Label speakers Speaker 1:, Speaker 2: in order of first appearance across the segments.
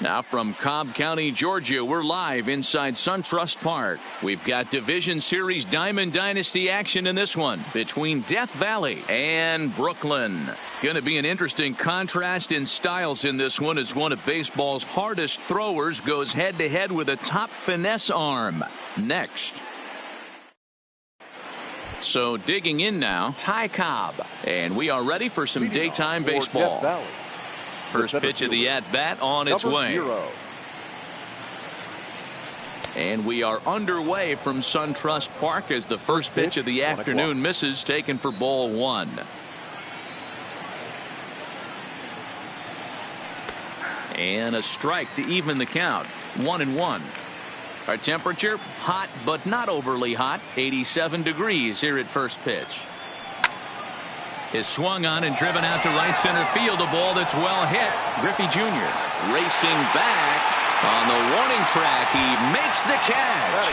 Speaker 1: Now from Cobb County, Georgia, we're live inside SunTrust Park. We've got Division Series Diamond Dynasty action in this one between Death Valley and Brooklyn. Going to be an interesting contrast in styles in this one as one of baseball's hardest throwers goes head-to-head with a top finesse arm. Next. So digging in now, Ty Cobb. And we are ready for some daytime baseball. First pitch of the at-bat on its way. 0. And we are underway from SunTrust Park as the first pitch of the afternoon misses, taken for ball 1. And a strike to even the count. 1-1. Our temperature, hot but not overly hot. 87 degrees here at first pitch. Is swung on and driven out to right center field. A ball that's well hit. Griffey Jr. racing back on the warning track. He makes the catch.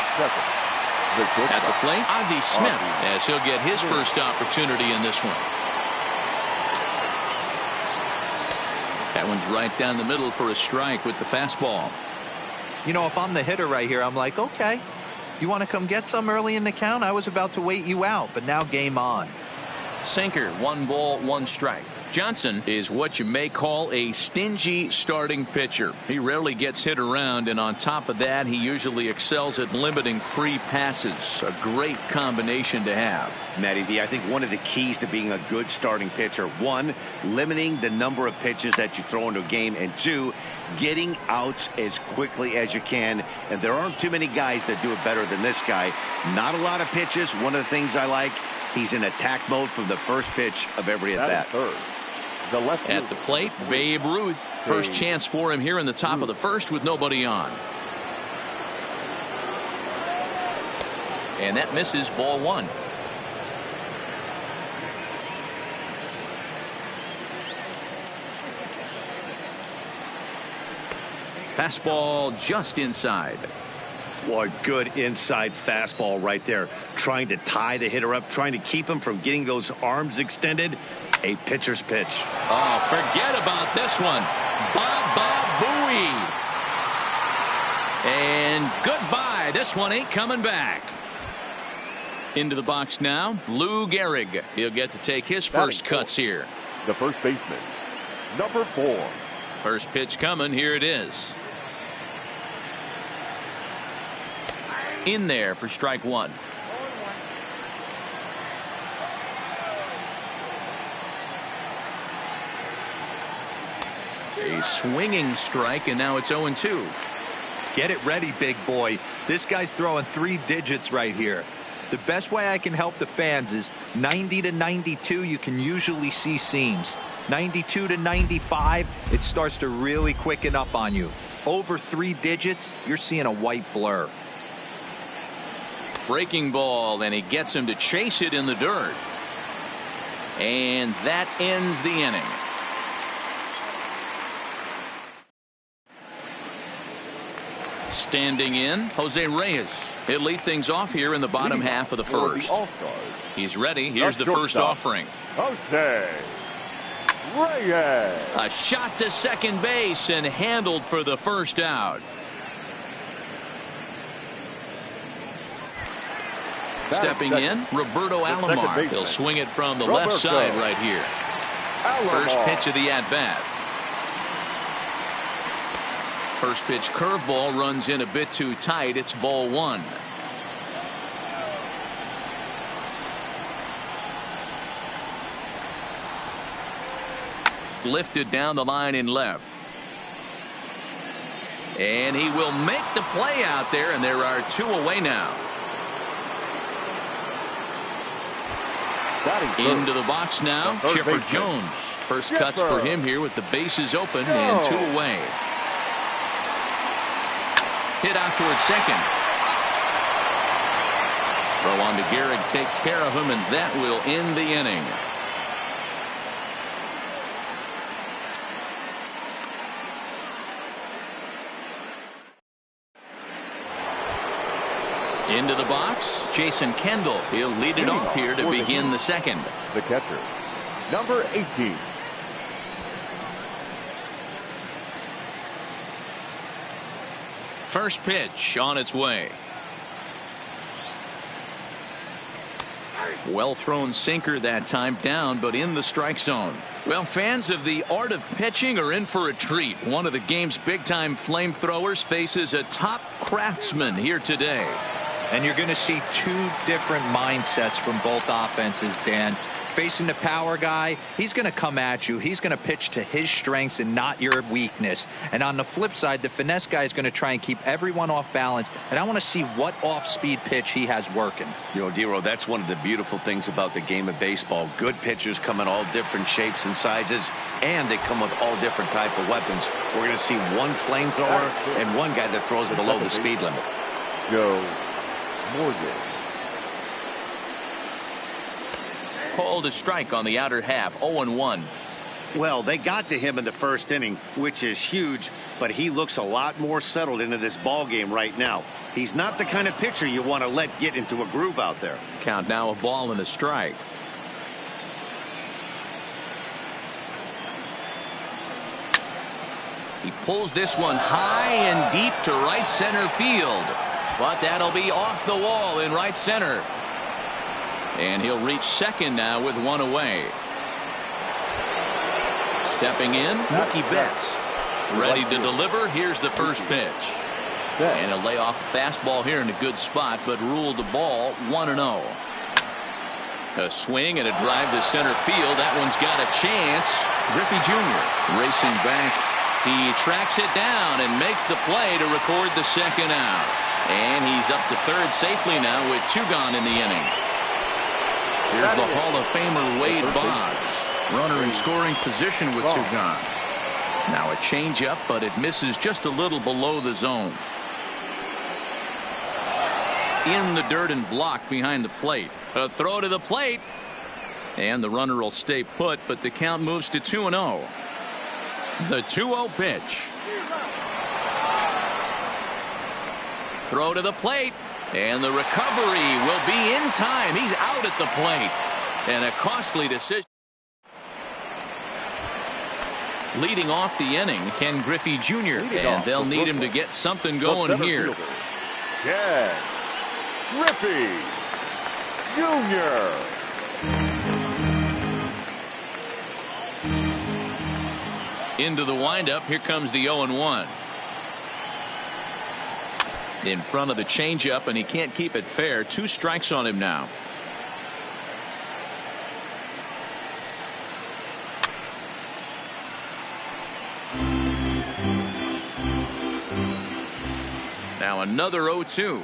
Speaker 1: At the plate, Ozzie Smith, as he'll get his first opportunity in this one. That one's right down the middle for a strike with the fastball.
Speaker 2: You know, if I'm the hitter right here, I'm like, okay, you want to come get some early in the count? I was about to wait you out, but now game on.
Speaker 1: Sinker, 1 ball, 1 strike. Johnson is what you may call a stingy starting pitcher. He rarely gets hit around, and on top of that, he usually excels at limiting free passes. A great combination to have.
Speaker 3: Matty V, I think one of the keys to being a good starting pitcher, 1, limiting the number of pitches that you throw into a game, and 2, getting outs as quickly as you can. And there aren't too many guys that do it better than this guy. Not a lot of pitches. One of the things I like, he's in attack mode from the first pitch of every at bat.
Speaker 1: At the plate, Babe Ruth. First chance for him here in the top of the first with nobody on. And that misses, ball 1. Fastball just inside.
Speaker 3: What good inside fastball right there. Trying to tie the hitter up, trying to keep him from getting those arms extended. A pitcher's pitch.
Speaker 1: Oh, forget about this one. Baba Booey. And goodbye. This one ain't coming back. Into the box now, Lou Gehrig. He'll get to take his first cuts here.
Speaker 4: The first baseman, number 4.
Speaker 1: First pitch coming. Here it is. In there for strike 1. A swinging strike, and now it's 0-2.
Speaker 2: Get it ready, big boy. This guy's throwing 3 digits right here. The best way I can help the fans is 90 to 92. You can usually see seams. 92 to 95, it starts to really quicken up on you. Over 3 digits, you're seeing a white blur.
Speaker 1: Breaking ball, and he gets him to chase it in the dirt. And that ends the inning. Standing in, Jose Reyes. He'll lead things off here in the bottom half of the first. He's ready. Here's the first offering.
Speaker 4: Jose Reyes.
Speaker 1: A shot to second base and handled for the first out. Stepping in, Roberto Alomar. He'll swing it from the left side right here. First pitch of the at-bat. First pitch curveball runs in a bit too tight. It's ball 1. Lifted down the line in left. And he will make the play out there, and there are 2 away now. Into the box now, Chipper Jones. First cuts for him here with the bases open and 2 away. Hit out towards second. Throw on to Gehrig, takes care of him, and that will end the inning. Into the box, Jason Kendall. He'll lead it off here to begin the second.
Speaker 4: The catcher, number 18.
Speaker 1: First pitch on its way. Well thrown sinker that time, down but in the strike zone. Well, fans of the art of pitching are in for a treat. One of the game's big time flamethrowers faces a top craftsman here today.
Speaker 2: And you're going to see two different mindsets from both offenses, Dan. Facing the power guy, he's going to come at you. He's going to pitch to his strengths and not your weakness. And on the flip side, the finesse guy is going to try and keep everyone off balance. And I want to see what off-speed pitch he has working.
Speaker 3: You know, Dero, that's one of the beautiful things about the game of baseball. Good pitchers come in all different shapes and sizes, and they come with all different type of weapons. We're going to see one flamethrower and one guy that throws below the speed limit.
Speaker 4: Joe Morgan.
Speaker 1: Called a strike on the outer half. 0-1.
Speaker 3: Well, they got to him in the first inning, which is huge, but he looks a lot more settled into this ball game right now. He's not the kind of pitcher you want to let get into a groove out there.
Speaker 1: Count now, a ball and a strike. He pulls this one high and deep to right center field, but that'll be off the wall in right center. And he'll reach second now with one away. Stepping in, Mookie Betts. Ready to deliver. Here's the first pitch. And a layoff fastball here in a good spot, but ruled the ball 1-0. A swing and a drive to center field. That one's got a chance. Griffey Jr. racing back. He tracks it down and makes the play to record the second out. And he's up to third safely now with two gone in the inning. Here's the Hall of Famer Wade Boggs. Runner in scoring position with two gone. Now a changeup, but it misses just a little below the zone. In the dirt and blocked behind the plate. A throw to the plate. And the runner will stay put, but the count moves to 2-0. The 2-0 pitch. Throw to the plate. And the recovery will be in time. He's out at the plate. And a costly decision. Leading off the inning, Ken Griffey Jr. And they'll need him to get something going here.
Speaker 4: Ken Griffey Jr.
Speaker 1: Into the windup. Here comes the 0-1. In front of the changeup, and he can't keep it fair. 2 strikes on him now. Now another 0-2.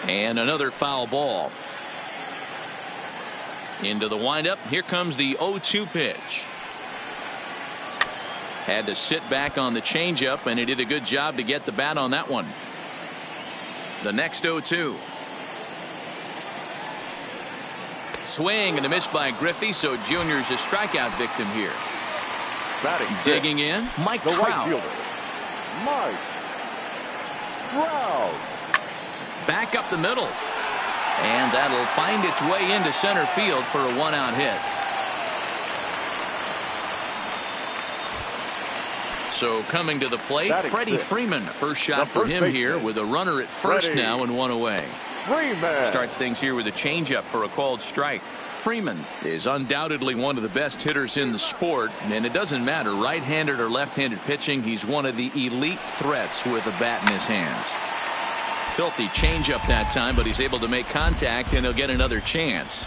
Speaker 1: And another foul ball. Into the windup. Here comes the 0-2 pitch. Had to sit back on the changeup, and he did a good job to get the bat on that one. The next 0-2. Swing and a miss by Griffey, so Junior's a strikeout victim here. Digging in, Mike
Speaker 4: the
Speaker 1: Trout.
Speaker 4: right fielder, Mike Trout.
Speaker 1: Back up the middle. And that'll find its way into center field for a 1-out hit. So coming to the plate, Freddie Freeman. First shot for him here with a runner at first now and one away.
Speaker 4: Freeman
Speaker 1: starts things here with a changeup for a called strike. Freeman is undoubtedly one of the best hitters in the sport, and it doesn't matter right-handed or left-handed pitching. He's one of the elite threats with a bat in his hands. Filthy changeup that time, but he's able to make contact, and he'll get another chance.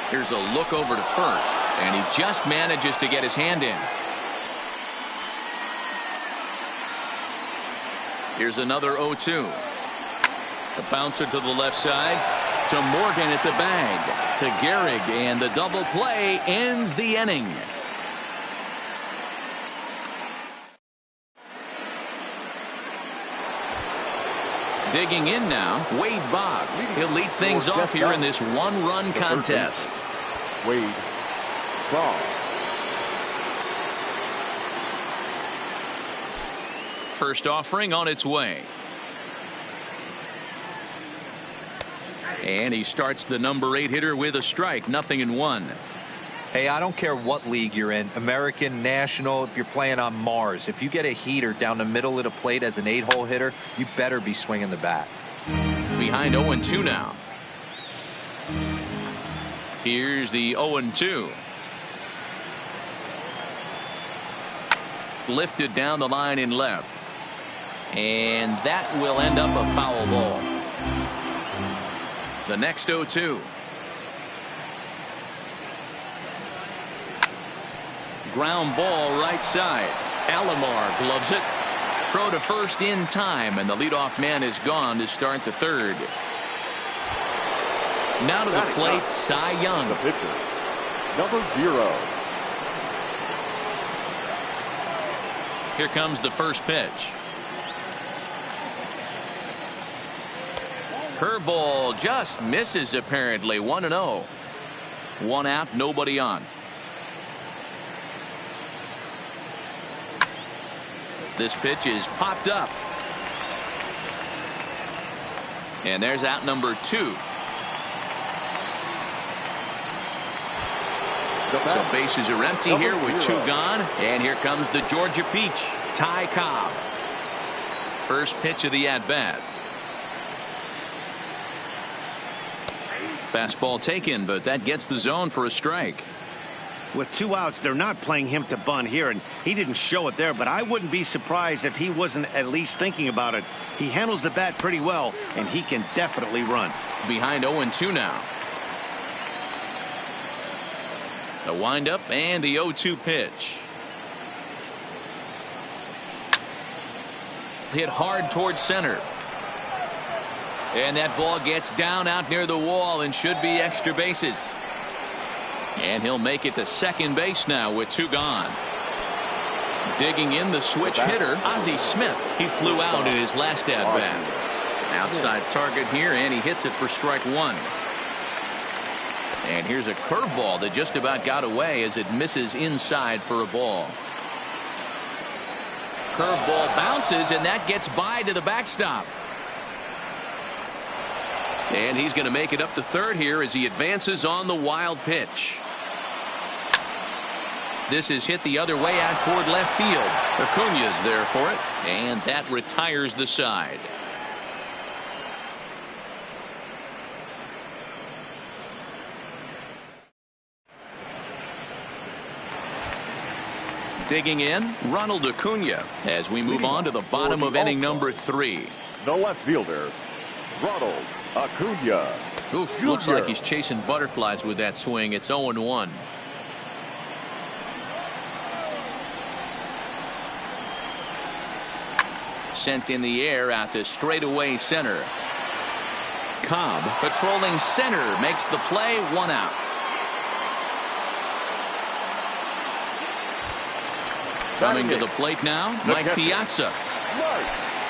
Speaker 1: Here's a look over to first, and he just manages to get his hand in. Here's another 0-2. The bouncer to the left side to Morgan at the bag to Gehrig, and the double play ends the inning. Digging in now, Wade Boggs. He'll lead things off here in this one-run contest.
Speaker 4: Wade Boggs.
Speaker 1: First offering on its way. And he starts the number 8 hitter with a strike. 0-1.
Speaker 2: Hey, I don't care what league you're in, American, National, if you're playing on Mars. If you get a heater down the middle of the plate as an 8-hole hitter, you better be swinging the bat.
Speaker 1: Behind 0-2 now. Here's the 0-2. Lifted down the line in left. And that will end up a foul ball. The next 0-2. Ground ball right side. Alomar gloves it. Throw to first in time, and the leadoff man is gone to start the third. Now to the plate, Cy Young.
Speaker 4: The pitcher, number 0.
Speaker 1: Here comes the first pitch. Curveball just misses apparently. 1-0. 1 out, nobody on. This pitch is popped up. And there's out number 2. So bases are empty here with 2 gone. And here comes the Georgia Peach, Ty Cobb. First pitch of the at-bat. Fastball taken, but that gets the zone for a strike.
Speaker 3: With 2 outs, they're not playing him to bunt here, and he didn't show it there, but I wouldn't be surprised if he wasn't at least thinking about it. He handles the bat pretty well, and he can definitely run.
Speaker 1: Behind 0-2 now. The windup and the 0-2 pitch. Hit hard towards center. And that ball gets down out near the wall and should be extra bases. And he'll make it to second base now with 2 gone. Digging in the switch hitter, Ozzie Smith. He flew out in his last at-bat. Outside target here, and he hits it for strike 1. And here's a curveball that just about got away as it misses inside for a ball. Curveball bounces, and that gets by to the backstop. And he's going to make it up to third here as he advances on the wild pitch. This is hit the other way out toward left field. Acuña's there for it, and that retires the side. Digging in, Ronald Acuña as we move on to the bottom of inning number 3.
Speaker 4: The left fielder, Ronald Acuña.
Speaker 1: Oof, looks like he's chasing butterflies with that swing. It's 0-1. Sent in the air out to straightaway center. Cobb patrolling center makes the play. 1 out. Coming to the plate now, Mike Piazza.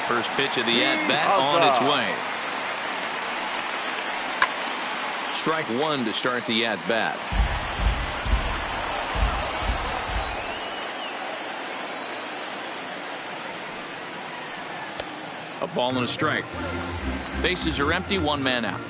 Speaker 1: First pitch of the at-bat on its way. Strike 1 to start the at-bat. A ball and a strike. Bases are empty, 1 man out.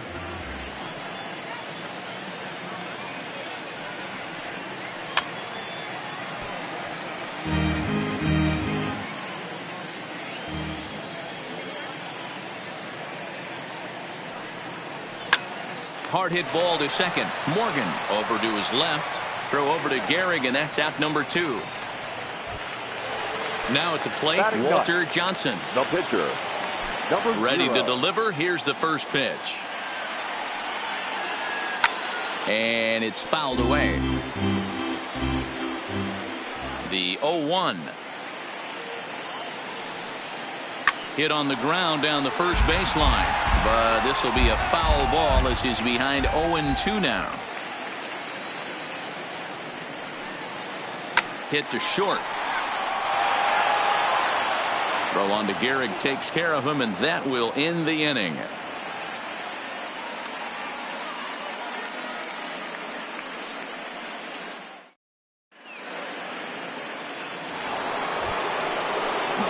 Speaker 1: Hard hit ball to second. Morgan over to his left. Throw over to Gehrig, and that's out number 2. Now at the plate, Walter Johnson.
Speaker 4: The pitcher, number 0.
Speaker 1: Ready to deliver. Here's the first pitch. And it's fouled away. The 0-1. Hit on the ground down the first baseline. But this will be a foul ball as he's behind 0-2 now. Hit to short. Throw on to Gehrig takes care of him, and that will end the inning.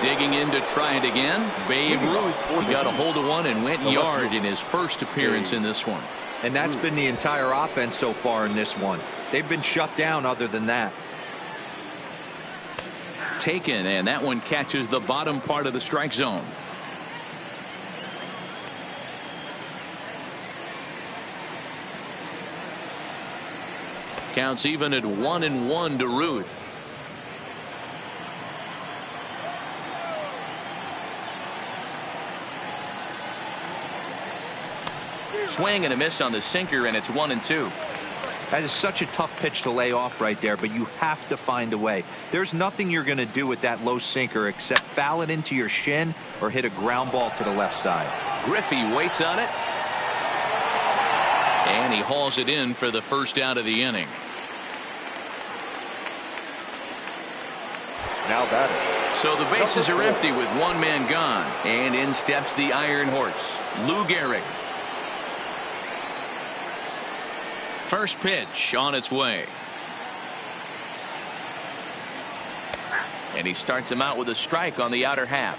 Speaker 1: Digging in to try it again, Babe Ruth. He got a hold of one and went yard in his first appearance in this one.
Speaker 2: And that's been the entire offense so far in this one. They've been shut down other than that.
Speaker 1: Taken, and that one catches the bottom part of the strike zone. Counts even at 1-1 to Ruth. Swing and a miss on the sinker, and it's 1-2.
Speaker 2: That is such a tough pitch to lay off right there, but you have to find a way. There's nothing you're going to do with that low sinker except foul it into your shin or hit a ground ball to the left side.
Speaker 1: Griffey waits on it, and he hauls it in for the first out of the inning.
Speaker 4: Now batting.
Speaker 1: So the bases are empty with one man gone, and in steps the Iron Horse, Lou Gehrig. First pitch on its way. And he starts him out with a strike on the outer half.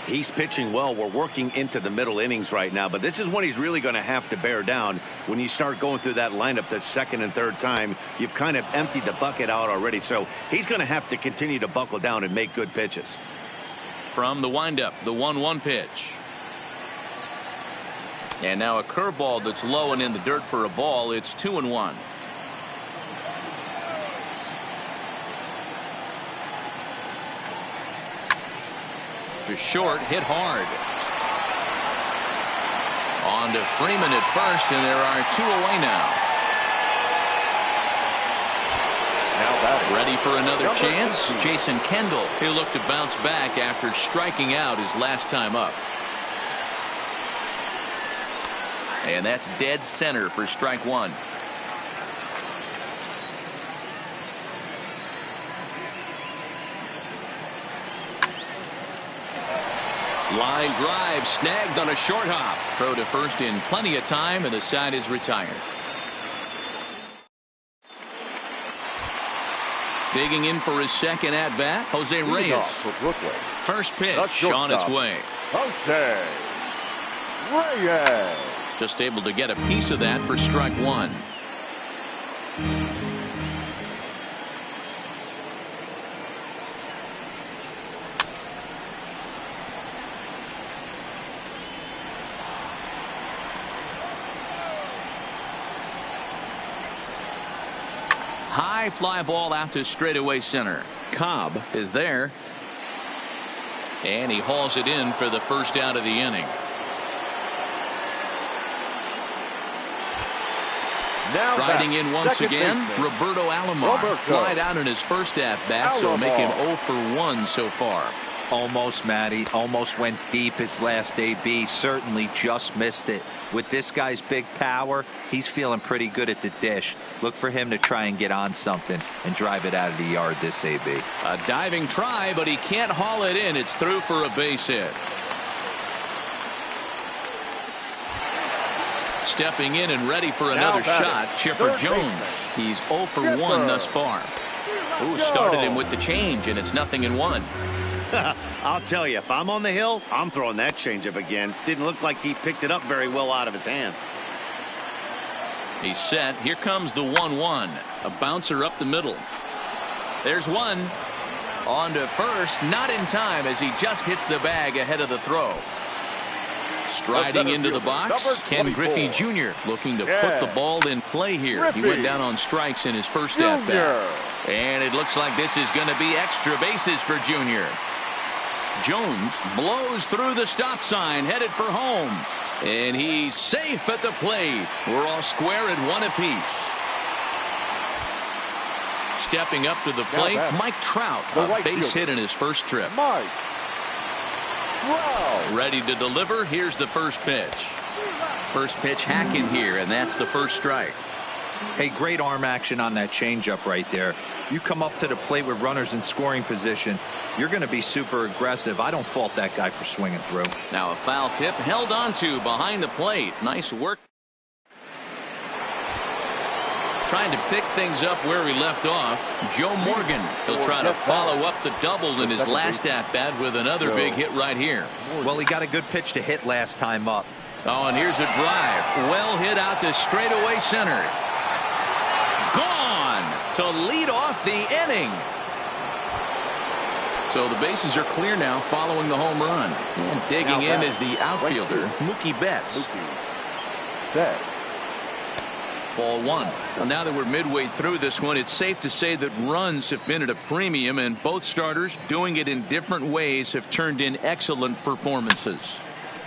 Speaker 3: He's pitching well. We're working into the middle innings right now, but this is when he's really going to have to bear down. When you start going through that lineup the second and third time, you've kind of emptied the bucket out already. So he's going to have to continue to buckle down and make good pitches.
Speaker 1: From the windup, the 1-1 pitch. And now a curveball that's low and in the dirt for a ball. It's 2-1. To short, hit hard. On to Freeman at first, and there are two away now.
Speaker 4: Now batting.
Speaker 1: Ready for another
Speaker 4: Number
Speaker 1: chance?
Speaker 4: 18.
Speaker 1: Jason Kendall. He'll look to bounce back after striking out his last time up. And that's dead center for strike one. Line drive snagged on a short hop. Throw to first in plenty of time, and the side is retired. Digging in for his second at bat, Jose Reyes.
Speaker 4: For Brooklyn.
Speaker 1: First pitch
Speaker 4: That's
Speaker 1: on its
Speaker 4: shortstop.
Speaker 1: way.
Speaker 4: Jose Reyes.
Speaker 1: Just able to get a piece of that for strike one. High fly ball out to straightaway center. Cobb is there. And he hauls it in for the first out of the inning.
Speaker 4: Now
Speaker 1: Riding
Speaker 4: batting.
Speaker 1: in once
Speaker 4: Second
Speaker 1: again,
Speaker 4: baseman.
Speaker 1: Roberto Alomar.
Speaker 4: Roberto.
Speaker 1: Flied out in his first at bat, so make him 0 for 1 so far.
Speaker 2: Almost, Matty. Almost went deep his last AB. Certainly just missed it. With this guy's big power, he's feeling pretty good at the dish. Look for him to try and get on something and drive it out of the yard this AB.
Speaker 1: A diving try, but he can't haul it in. It's through for a base hit. Stepping in and ready for another shot, Chipper
Speaker 4: Third
Speaker 1: Jones.
Speaker 4: baseman.
Speaker 1: He's 0 for 1
Speaker 4: Chipper.
Speaker 1: thus far. Ooh, started him with the change, and it's 0-1.
Speaker 3: I'll tell you, if I'm on the hill, I'm throwing that changeup again. Didn't look like he picked it up very well out of his hand.
Speaker 1: He's set. Here comes the 1-1. A bouncer up the middle. There's one. On to first. Not in time as he just hits the bag ahead of the throw. Striding into the box,
Speaker 4: Number
Speaker 1: Ken
Speaker 4: 24.
Speaker 1: Griffey Jr. looking to
Speaker 4: Yeah.
Speaker 1: put the ball in play here.
Speaker 4: Griffey.
Speaker 1: He went down on strikes in his first at bat. And it looks like this is going to be extra bases for Junior. Jones blows through the stop sign, headed for home. And he's safe at the plate. We're all square at one apiece. Stepping up to the plate,
Speaker 4: batting.
Speaker 1: Mike Trout,
Speaker 4: The
Speaker 1: a
Speaker 4: right
Speaker 1: base
Speaker 4: fielder.
Speaker 1: hit in his first trip.
Speaker 4: Mike Trout.
Speaker 1: Ready to deliver. Here's the first pitch. First pitch hacking here, and that's the first strike.
Speaker 2: Hey, great arm action on that changeup right there. You come up to the plate with runners in scoring position, you're going to be super aggressive. I don't fault that guy for swinging through.
Speaker 1: Now a foul tip held onto behind the plate. Nice work. Trying to pick things up where he left off. Joe Morgan. He'll try to follow up the double in his last at bat with another big hit right here.
Speaker 2: Well, he got a good pitch to hit last time up.
Speaker 1: Oh, and here's a drive. Well hit out to straightaway center. Gone. to lead off the inning. So the bases are clear now following the home run. And digging in is the outfielder, Mookie Betts. Ball one. Well, now that we're midway through this one, it's safe to say that runs have been at a premium, and both starters, doing it in different ways, have turned in excellent performances.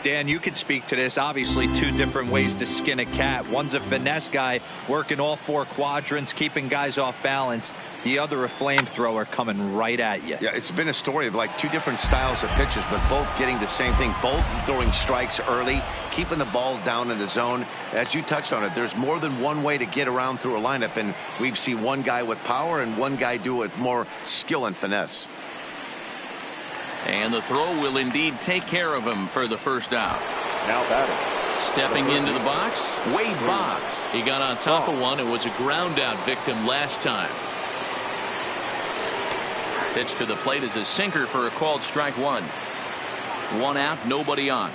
Speaker 2: Dan, you could speak to this. Obviously, two different ways to skin a cat. One's a finesse guy working all four quadrants, keeping guys off balance. The other, a flamethrower coming right at you.
Speaker 3: Yeah, it's been a story of like two different styles of pitches, but both getting the same thing. Both throwing strikes early, keeping the ball down in the zone. As you touched on it, there's more than one way to get around through a lineup, and we've seen one guy with power and one guy do it with more skill and finesse.
Speaker 1: And the throw will indeed take care of him for the first out.
Speaker 4: Now batting.
Speaker 1: Stepping into the box, Wade Boggs. He got on top of one and was a ground out victim last time. Pitch to the plate is a sinker for a called strike one. One out, nobody on.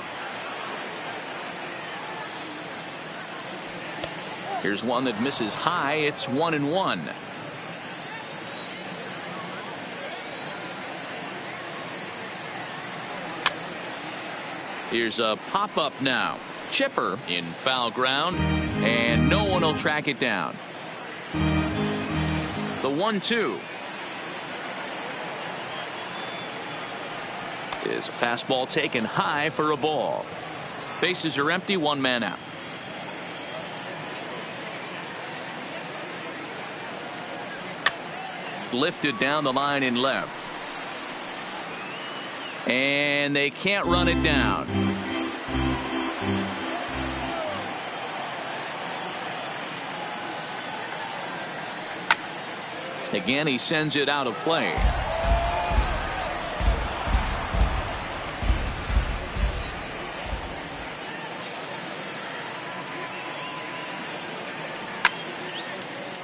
Speaker 1: Here's one that misses high. It's 1-1. Here's a pop-up now. Chipper in foul ground, and no one will track it down. The 1-2 is a fastball taken high for a ball. Bases are empty, one man out. Lifted down the line in left. And they can't run it down. Again, he sends it out of play.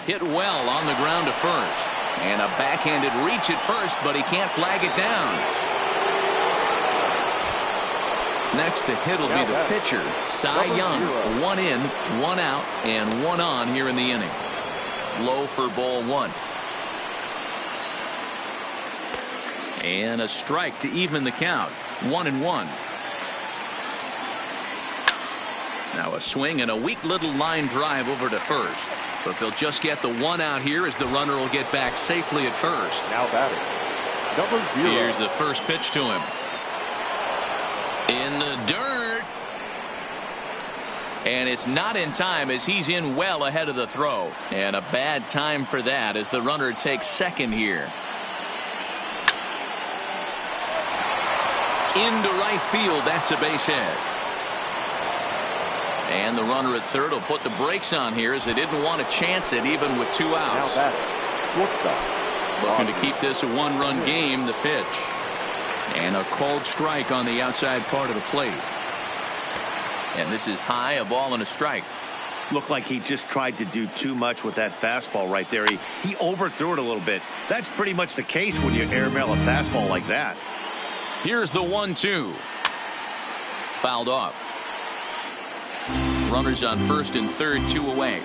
Speaker 1: Hit well on the ground to first. And a backhanded reach at first, but he can't flag it down. Next to hit will be the pitcher, Cy Young. One in, one out, and one on here in the inning. Low for ball one. And a strike to even the count. 1-1. Now a swing and a weak little line drive over to first. But they'll just get the one out here as the runner will get back safely at first.
Speaker 4: Now batting. Number 0.
Speaker 1: Here's the first pitch to him. In the dirt. And it's not in time as he's in well ahead of the throw. And a bad time for that as the runner takes second here. Into right field. That's a base hit. And the runner at third will put the brakes on here as they didn't want to chance it even with two outs.
Speaker 4: Now batting. Shortstop.
Speaker 1: Looking to keep this a one-run game. The pitch. And a called strike on the outside part of the plate. And this is high, a ball and a strike.
Speaker 3: Looked like he just tried to do too much with that fastball right there. He overthrew it a little bit. That's pretty much the case when you airmail a fastball like that.
Speaker 1: Here's the 1-2. Fouled off. Runners on first and third, 2 away.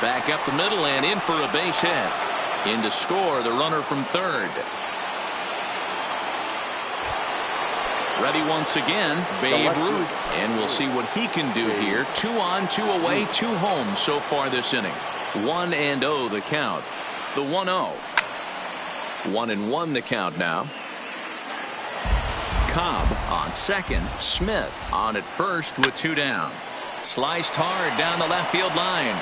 Speaker 1: Back up the middle and in for a base hit. In to score the runner from third. Ready once again, Babe Ruth. And we'll see what he can do here. 2 on, 2 away, 2 home so far this inning. 1-0 the count. The 1-0. 1-1 the count now. Cobb on second. Smith on at first with 2 down. Sliced hard down the left field line.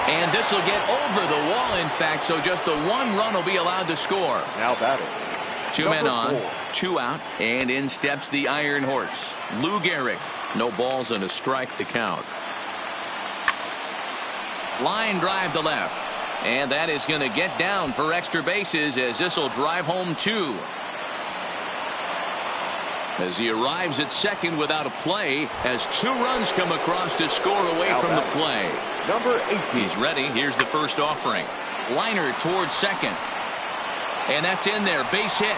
Speaker 1: And this will get over the wall, in fact, so just the 1 run will be allowed to score.
Speaker 4: Now batting.
Speaker 1: 2 men on, 2 out, and in steps the Iron Horse, Lou Gehrig. No balls and a strike to count. Line drive to left. And that is going to get down for extra bases as this will drive home 2. As he arrives at second without a play as 2 runs come across to score away from the play.
Speaker 4: Number 18.
Speaker 1: He's ready. Here's the first offering. Liner towards second. And that's in there. Base hit.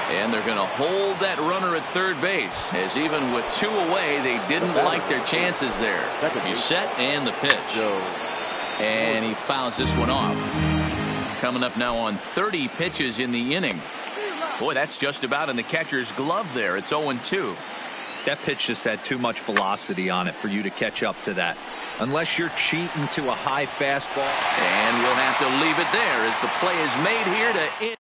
Speaker 1: And they're going to hold that runner at third base, as even with 2 away, they didn't like their chances there. He's set, and the pitch. And he fouls this one off. Coming up now on 30 pitches in the inning. Boy, that's just about in the catcher's glove there. It's 0-2.
Speaker 2: That pitch just had too much velocity on it for you to catch up to that. Unless you're cheating to a high fastball.
Speaker 1: And we'll have to leave it there as the play is made here to end.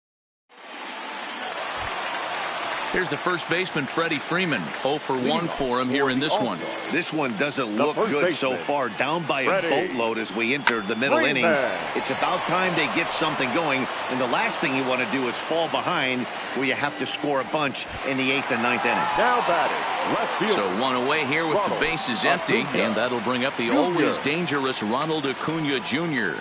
Speaker 1: Here's the first baseman, Freddie Freeman. 0 for 1 for him here in this one.
Speaker 3: This one doesn't look good so far. Down by a boatload as we enter the middle innings. It's about time they get something going. And the last thing you want to do is fall behind where you have to score a bunch in the 8th and 9th inning.
Speaker 4: Now batting, left field.
Speaker 1: So 1 away here with the bases empty. And that'll bring up the always dangerous Ronald Acuna Jr.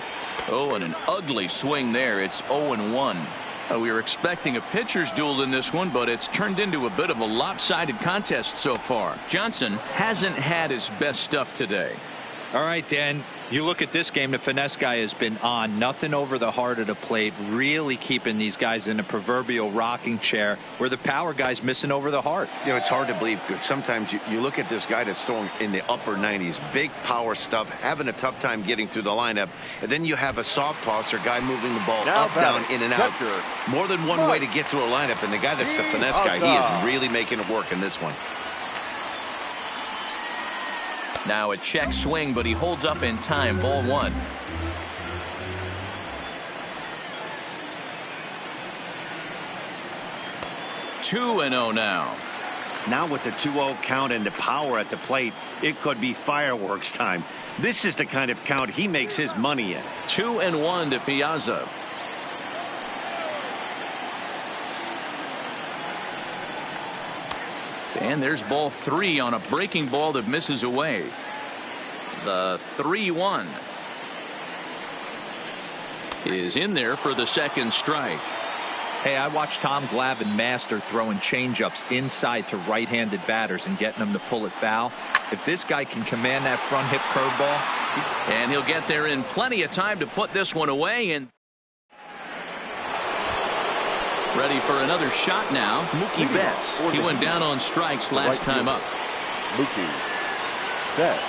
Speaker 1: Oh, and an ugly swing there. It's 0-1. We were expecting a pitcher's duel in this one, but it's turned into a bit of a lopsided contest so far. Johnson hasn't had his best stuff today.
Speaker 2: All right, Dan, you look at this game, the finesse guy has been on. Nothing over the heart of the plate, really keeping these guys in a proverbial rocking chair, where the power guy's missing over the heart.
Speaker 3: You know, it's hard to believe because sometimes you look at this guy that's throwing in the upper 90s, big power stuff, having a tough time getting through the lineup, and then you have a soft tosser guy moving the ball
Speaker 4: now
Speaker 3: up, down, in and out. More than one way to get through a lineup, and the guy that's the finesse guy, he is really making it work in this one.
Speaker 1: Now a check swing, but he holds up in time. Ball 1. Two and 0 now.
Speaker 3: Now with the 2-0 count and the power at the plate, it could be fireworks time. This is the kind of count he makes his money in.
Speaker 1: 2-1 to Piazza. And there's ball 3 on a breaking ball that misses away. The 3-1 is in there for the second strike.
Speaker 2: Hey, I watched Tom Glavine master throwing changeups inside to right-handed batters and getting them to pull it foul. If this guy can command that front hip curveball.
Speaker 1: And he'll get there in plenty of time to put this one away. And ready for another shot now. Mookie Betts. He went down on strikes last time up.
Speaker 4: Mookie Betts.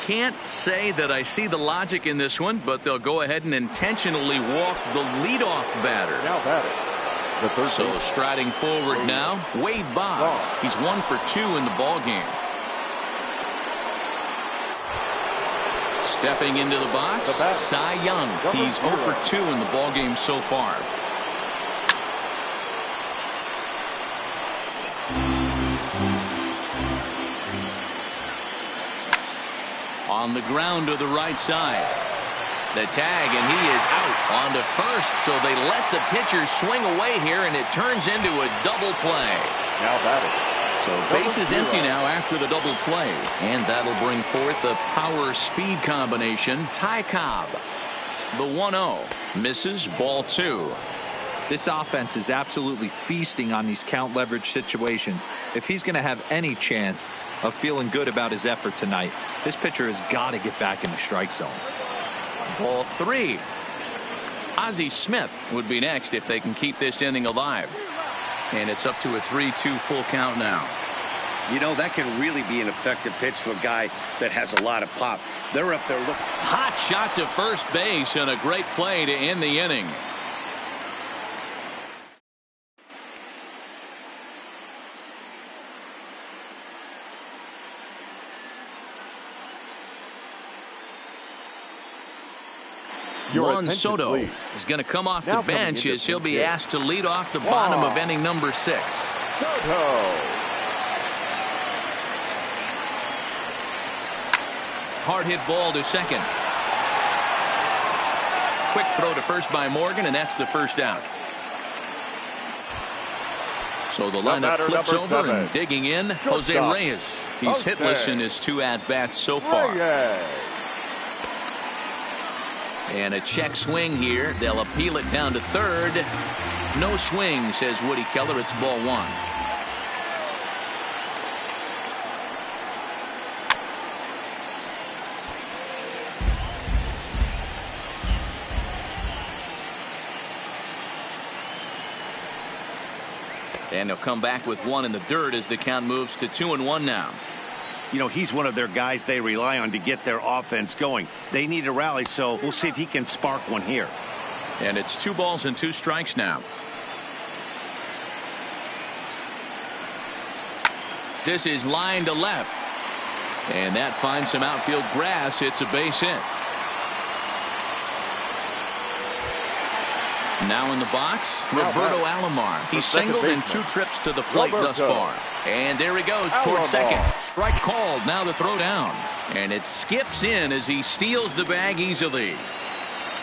Speaker 1: Can't say that I see the logic in this one, but they'll go ahead and intentionally walk the leadoff batter.
Speaker 4: Now batting, the third.
Speaker 1: So striding forward now, Wade Boggs. He's 1 for 2 in the ball game. Stepping into the box, Cy Young. He's 0 for 2 in the ball game so far. On the ground to the right side. The tag, and he is out on to first. So they let the pitcher swing away here, and it turns into a double play.
Speaker 4: Now batting.
Speaker 1: So base is empty now after the double play. And that'll bring forth the power speed combination. Ty Cobb. The 1-0 misses. Ball 2.
Speaker 2: This offense is absolutely feasting on these count leverage situations. If he's going to have any chance of feeling good about his effort tonight, this pitcher has got to get back in the strike zone.
Speaker 1: Ball 3. Ozzie Smith would be next if they can keep this inning alive. And it's up to a 3-2 full count now.
Speaker 3: You know, that can really be an effective pitch to a guy that has a lot of pop. They're up there. Look.
Speaker 1: Hot shot to first base and a great play to end the inning. Juan Soto is going to come off the bench as he'll be asked to lead off the bottom of inning number 6. Hard hit ball to second. Quick throw to first by Morgan, and that's the first out. So the lineup flips over, and digging in, Jose Reyes. He's hitless in his 2 at-bats so far. And a check swing here. They'll appeal it down to third. No swing, says Woody Keller. It's ball 1. And he'll come back with one in the dirt as the count moves to 2-1 now.
Speaker 3: You know, he's one of their guys they rely on to get their offense going. They need a rally, so we'll see if he can spark one here.
Speaker 1: And it's 2 balls and 2 strikes now. This is line to left. And that finds some outfield grass. It's a base hit. Now in the box, Roberto Alomar. He's singled in 2 trips to the plate thus far. And there he goes towards second. Strike called. Now the throw down. And it skips in as he steals the bag easily.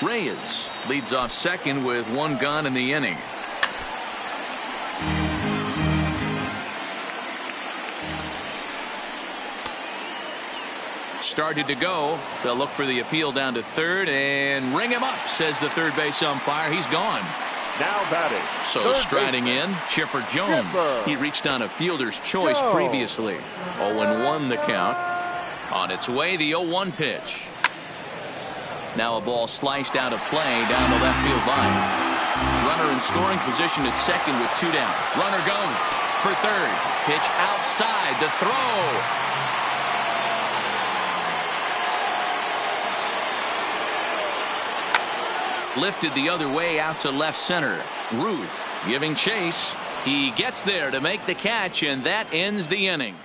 Speaker 1: Reyes leads off second with 1 gone in the inning. Started to go. They'll look for the appeal down to third and ring him up, says the third base umpire. He's gone.
Speaker 4: Now batting.
Speaker 1: So striding in, Chipper Jones. He reached on a fielder's choice previously. 0-1 the count. On its way, the 0-1 pitch. Now a ball sliced out of play down the left field line. Runner in scoring position at second with 2 down. Runner goes for third. Pitch outside. The throw. Lifted the other way out to left center. Ruth giving chase. He gets there to make the catch, and that ends the inning.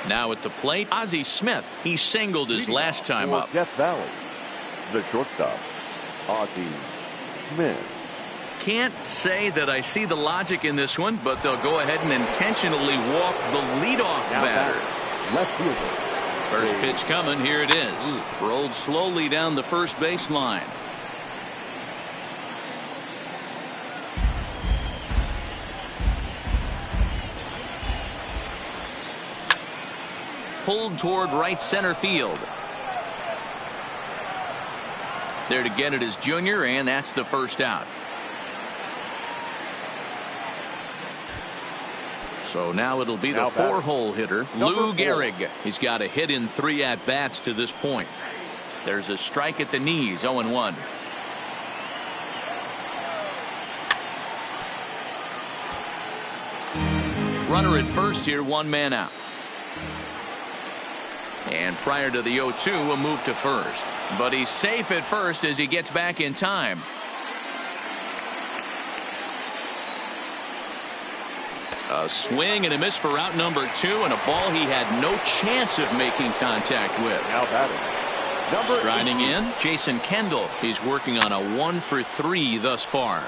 Speaker 1: Now at the plate, Ozzie Smith. He singled his last time up.
Speaker 4: Death Valley, the shortstop, Ozzie Smith.
Speaker 1: Can't say that I see the logic in this one, but they'll go ahead and intentionally walk the leadoff batter.
Speaker 4: Left fielder.
Speaker 1: First pitch coming. Here it is. Rolled slowly down the first base line. Pulled toward right center field. There to get it is Junior, and that's the first out. So now it'll be the 4-hole hitter, Lou Gehrig. He's got a hit in 3 at-bats to this point. There's a strike at the knees, 0-1. Runner at first here, 1 man out. And prior to the 0-2, a move to first. But he's safe at first as he gets back in time. A swing and a miss for out number 2, and a ball he had no chance of making contact with.
Speaker 4: Now batting.
Speaker 1: Striding in, Jason Kendall. He's working on a 1-for-3 thus far.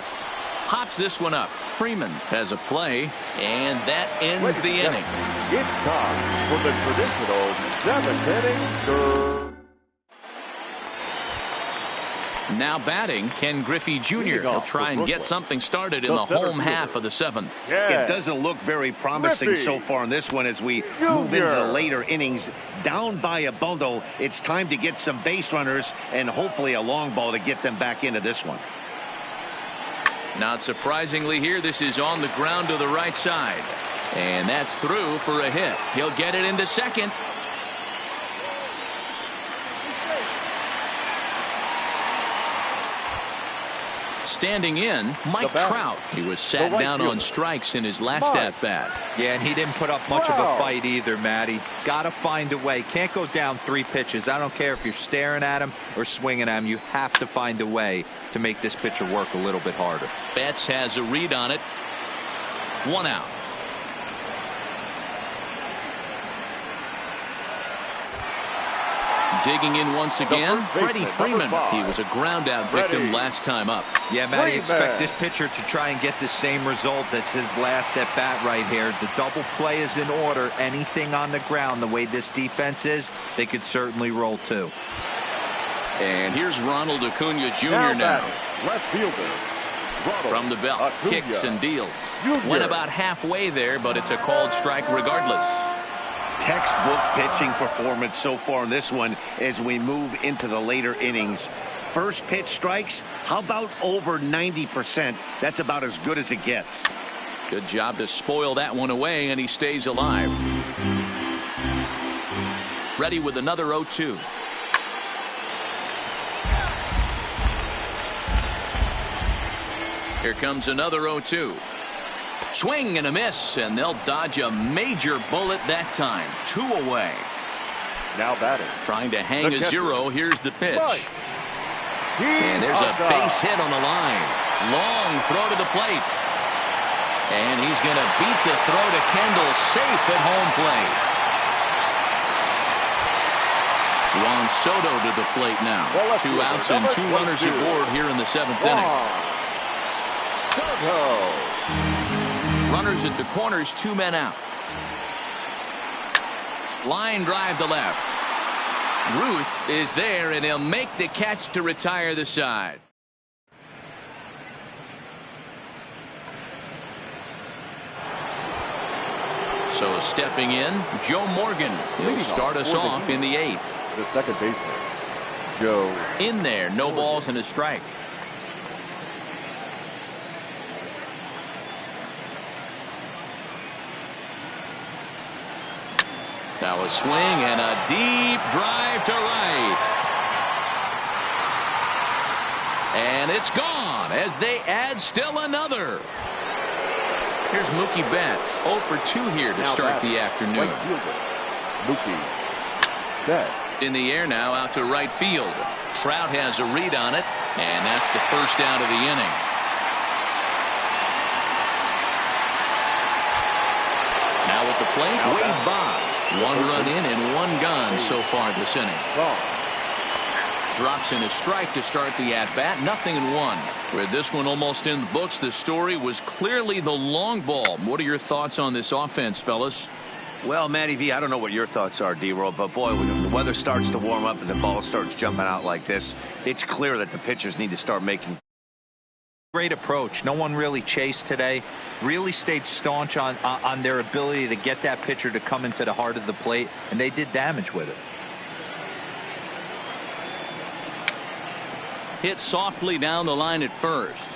Speaker 1: Pops this one up. Freeman has a play, and that ends the inning.
Speaker 4: It's time for the traditional 7th inning.
Speaker 1: Now batting, Ken Griffey Jr. will try and get something started in the home half of the 7th.
Speaker 3: It doesn't look very promising so far in this one as we move into the later innings. Down by a bundle, it's time to get some base runners and hopefully a long ball to get them back into this one.
Speaker 1: Not surprisingly here, this is on the ground to the right side. And that's through for a hit. He'll get it into second. Standing in, Mike Trout. He was sat down on strikes in his last at-bat.
Speaker 2: Yeah, and he didn't put up much of a fight either, Matty. Got to find a way. Can't go down 3 pitches. I don't care if you're staring at him or swinging at him. You have to find a way to make this pitcher work a little bit harder.
Speaker 1: Betts has a read on it. 1 out. Digging in once again, Freddie Freeman. He was a ground out victim last time up.
Speaker 2: Yeah, Matty, expect this pitcher to try and get the same result as his last at bat right here. The double play is in order. Anything on the ground, the way this defense is, they could certainly roll too.
Speaker 1: And here's Ronald Acuna Jr. now.
Speaker 4: Left fielder.
Speaker 1: From the belt, kicks and deals. Went about halfway there, but it's a called strike regardless.
Speaker 3: Textbook pitching performance so far in this one as we move into the later innings. First pitch strikes, how about over 90%? That's about as good as it gets.
Speaker 1: Good job to spoil that one away, and he stays alive. Ready with another 0-2. Here comes another 0-2. Swing and a miss, and they'll dodge a major bullet that time. 2 away.
Speaker 4: Now batting.
Speaker 1: Trying to hang a 0. Here's the pitch.
Speaker 4: Right.
Speaker 1: And there's a base hit on the line. Long throw to the plate. And he's going to beat the throw to Kendall, safe at home plate. Juan Soto to the plate now. 2 outs and 2 runners aboard here in the 7th inning. Runners at the corners, 2 men out. Line drive to left. Ruth is there, and he'll make the catch to retire the side. So stepping in, Joe Morgan. He'll start us off in the 8th.
Speaker 4: The second baseman, Joe.
Speaker 1: In there, no balls and a strike. Now a swing and a deep drive to right. And it's gone as they add still another. Here's Mookie Betts, 0 for 2 here to start the afternoon.
Speaker 4: Right fielder, Mookie Betts.
Speaker 1: In the air now, out to right field. Trout has a read on it, and that's the first out of the inning. Now at the plate, Wade Boggs. 1 run in and 1 gone so far this inning. Drops in a strike to start the at-bat. 0-1. With this one almost in the books, the story was clearly the long ball. What are your thoughts on this offense, fellas?
Speaker 3: Well, Matty V, I don't know what your thoughts are, D-Roll, but boy, when the weather starts to warm up and the ball starts jumping out like this, it's clear that the pitchers need to start making.
Speaker 2: Great approach. No one really chased today. Really stayed staunch on their ability to get that pitcher to come into the heart of the plate, and they did damage with it.
Speaker 1: Hit softly down the line at first.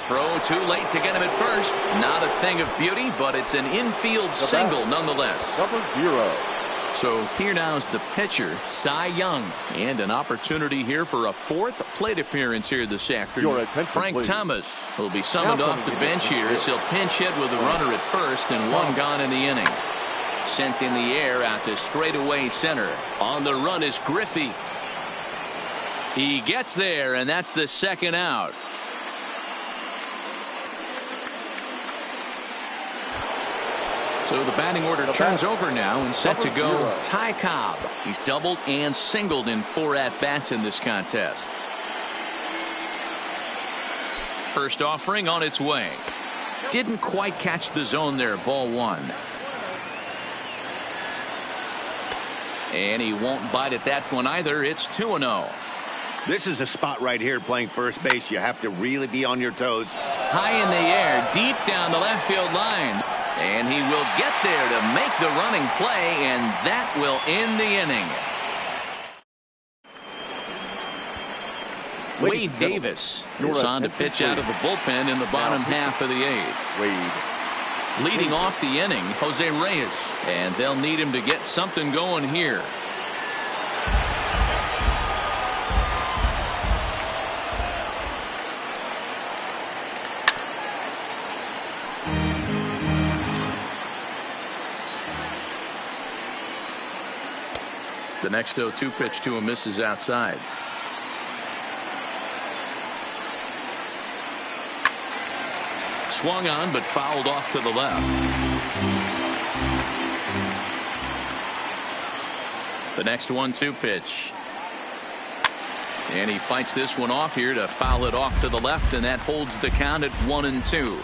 Speaker 1: Throw too late to get him at first. Not a thing of beauty, but it's an infield single nonetheless.
Speaker 4: Number 0.
Speaker 1: So here now is the pitcher, Cy Young, and an opportunity here for a 4th plate appearance here this afternoon. Frank
Speaker 4: please.
Speaker 1: Thomas will be summoned off the bench here as he'll pinch hit with a runner at first and 1 gone in the inning. Sent in the air out to straightaway center. On the run is Griffey. He gets there, and that's the 2nd out. So the batting order turns over now and set to go Ty Cobb. He's doubled and singled in 4 at-bats in this contest. First offering on its way. Didn't quite catch the zone there. Ball 1. And he won't bite at that one either. It's 2-0.
Speaker 3: This is a spot right here playing first base. You have to really be on your toes.
Speaker 1: High in the air, deep down the left field line. And he will get there to make the running play, and that will end the inning. Wade Davis is on to pitch out of the bullpen in the bottom half of the 8th.
Speaker 4: Wade.
Speaker 1: Leading off the inning, Jose Reyes. And they'll need him to get something going here. The next 0-2 pitch to him misses outside. Swung on but fouled off to the left. The next 1-2 pitch. And he fights this one off here to foul it off to the left, and that holds the count at 1-2.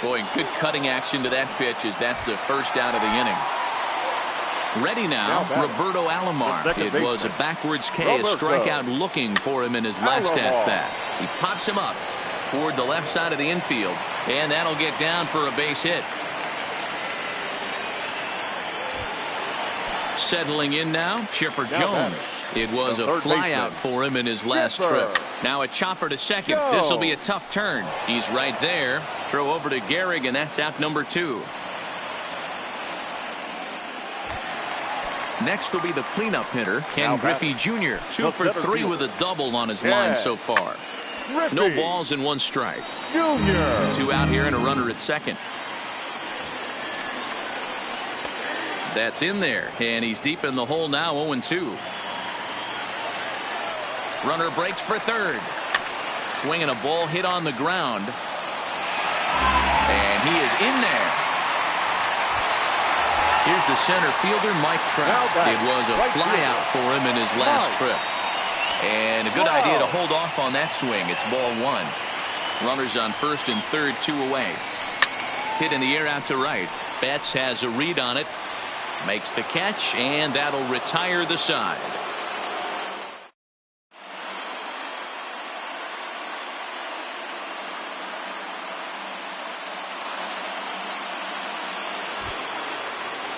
Speaker 1: Boy, good cutting action to that pitch as that's the first out of the inning. Ready now, Roberto Alomar. It was a backwards K, a strikeout looking for him in his last at-bat. He pops him up toward the left side of the infield, and that'll get down for a base hit. Settling in now, Chipper Jones. It was a flyout for him in his last trip. Now a chopper to second. This will be a tough turn. He's right there. Throw over to Gehrig, and that's out number 2. Next will be the cleanup hitter, Ken
Speaker 4: Now
Speaker 1: Griffey Jr. 2 for 3 with a double on his line so far.
Speaker 4: Griffey
Speaker 1: No balls and 1 strike.
Speaker 4: Jr.
Speaker 1: 2 out here and a runner at second. That's in there, and he's deep in the hole now, 0-2. Runner breaks for third. Swinging a ball hit on the ground. And he is in there. Here's the center fielder, Mike Trout. It was a flyout for him in his last trip. And a good idea to hold off on that swing. It's ball 1. Runners on first and third, 2 away. Hit in the air out to right. Betts has a read on it. Makes the catch, and that'll retire the side.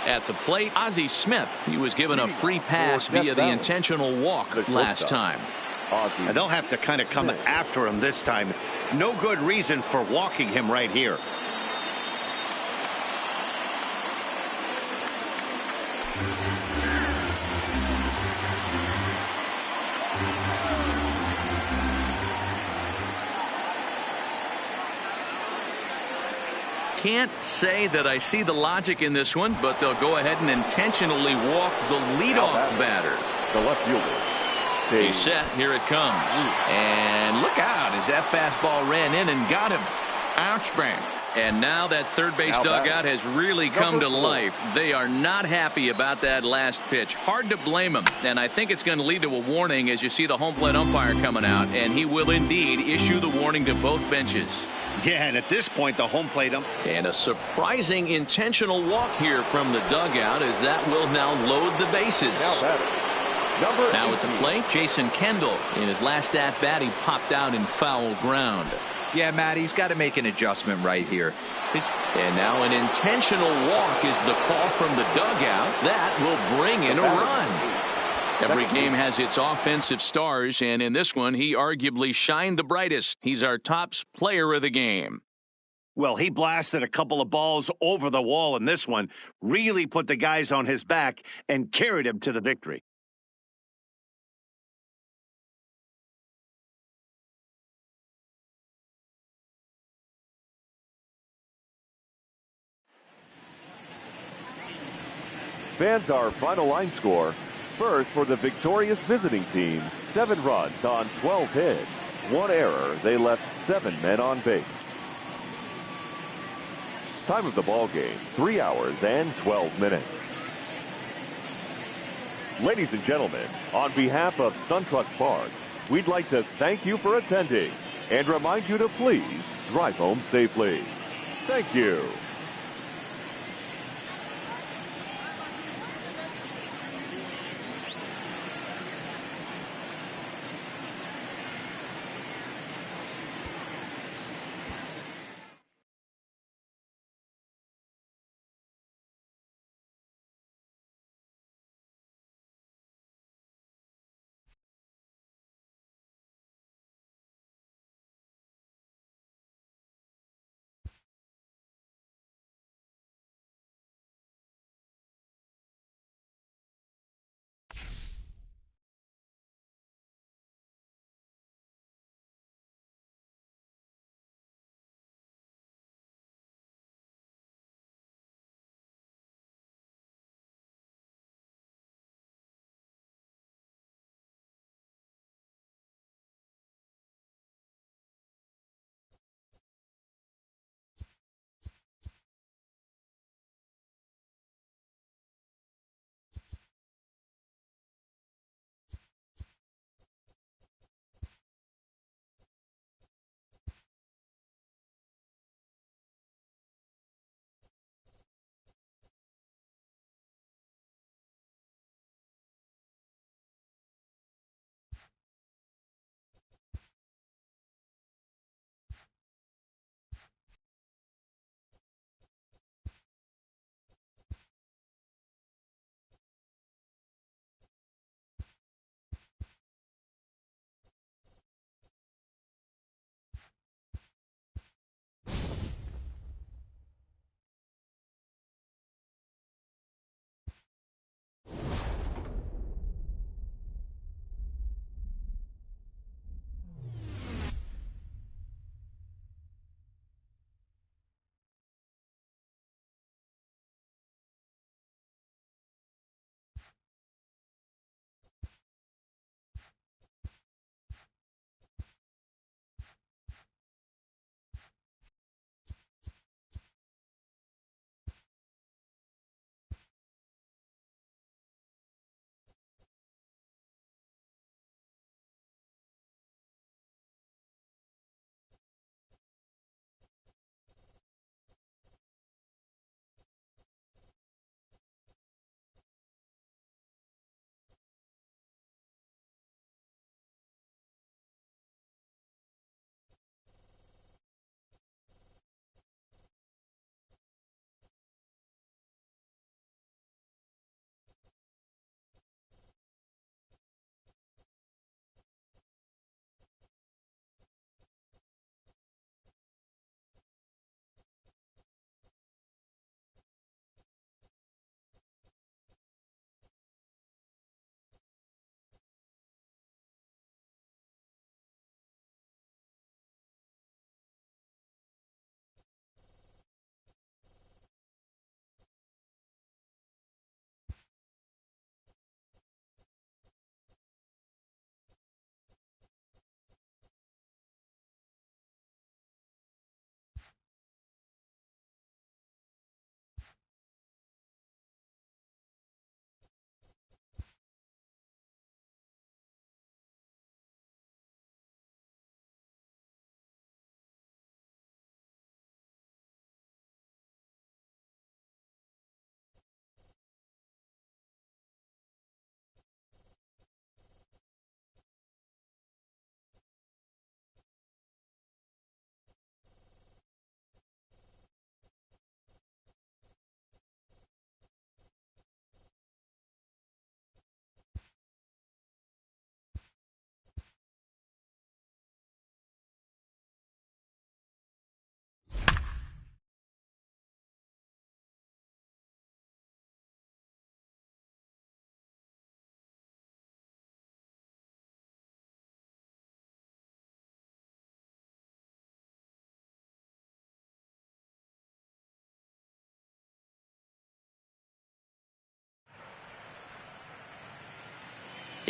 Speaker 1: At the plate, Ozzie Smith. He was given a free pass via the intentional walk last time.
Speaker 3: And they'll have to kind of come after him this time. No good reason for walking him right here.
Speaker 1: Can't say that I see the logic in this one, but they'll go ahead and intentionally walk the leadoff batter.
Speaker 4: The left fielder.
Speaker 1: He's set. Here it comes. And look out as that fastball ran in and got him. Ouch, bang. And now that third base dugout has really come to life. They are not happy about that last pitch. Hard to blame them. And I think it's going to lead to a warning as you see the home plate umpire coming out. And he will indeed issue the warning to both benches.
Speaker 3: Yeah, and at this point, the home plate
Speaker 1: and a surprising intentional walk here from the dugout as that will now load the bases. Now at the plate, Jason Kendall. In his last at-bat, he popped out in foul ground.
Speaker 2: Yeah, Matt, he's got to make an adjustment right here.
Speaker 1: And now an intentional walk is the call from the dugout. That will bring in a run. Every game has its offensive stars, and in this one, he arguably shined the brightest. He's our top player of the game.
Speaker 3: Well, he blasted a couple of balls over the wall in this one, really put the guys on his back and carried him to the victory.
Speaker 4: Fans, our final line score. First, for the victorious visiting team, 7 runs on 12 hits. 1 error. They left 7 men on base. Time of the ball game, 3 hours and 12 minutes. Ladies and gentlemen, on behalf of SunTrust Park, we'd like to thank you for attending and remind you to please drive home safely. Thank you.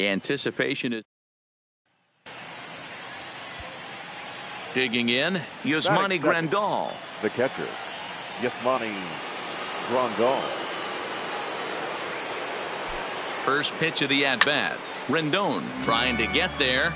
Speaker 1: Anticipation is digging in. Yasmani Grandal.
Speaker 4: The catcher, Yasmani Grandal.
Speaker 1: First pitch of the at-bat. Rendon trying to get there.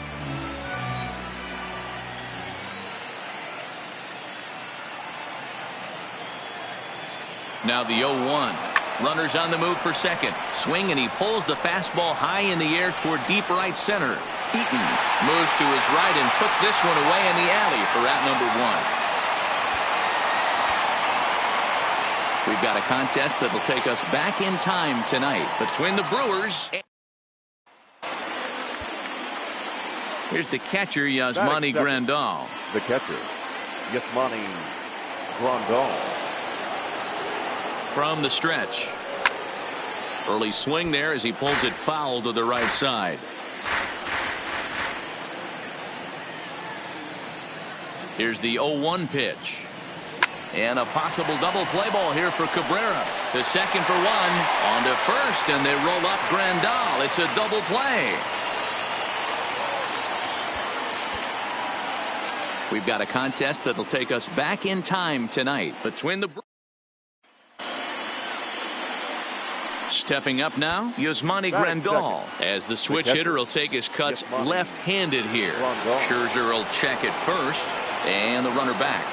Speaker 1: Now the 0-1. Runners on the move for second. Swing, and he pulls the fastball high in the air toward deep right center. Eaton moves to his right and puts this one away in the alley for out number 1. We've got a contest that will take us back in time tonight between the Brewers. Here's the catcher, Yasmani Grandal.
Speaker 4: The catcher, Yasmani Grandal.
Speaker 1: From the stretch. Early swing there as he pulls it foul to the right side. Here's the 0-1 pitch. And a possible double play ball here for Cabrera. The second for one. On to first, and they roll up Grandal. It's a double play. We've got a contest that'll take us back in time tonight between the Stepping up now, Yasmani Grandal, as the switch hitter will take his cuts left-handed here. Scherzer will check it first, and the runner back.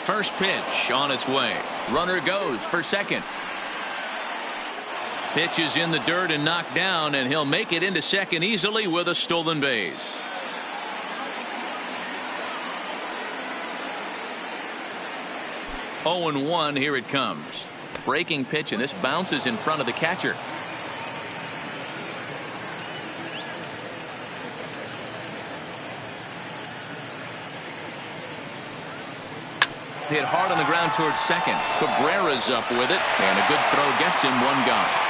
Speaker 1: First pitch on its way. Runner goes for second. Pitch is in the dirt and knocked down, and he'll make it into second easily with a stolen base. Oh, 0-1, here it comes. Breaking pitch, and this bounces in front of the catcher. Hit hard on the ground towards second. Cabrera's up with it, and a good throw gets him one gone.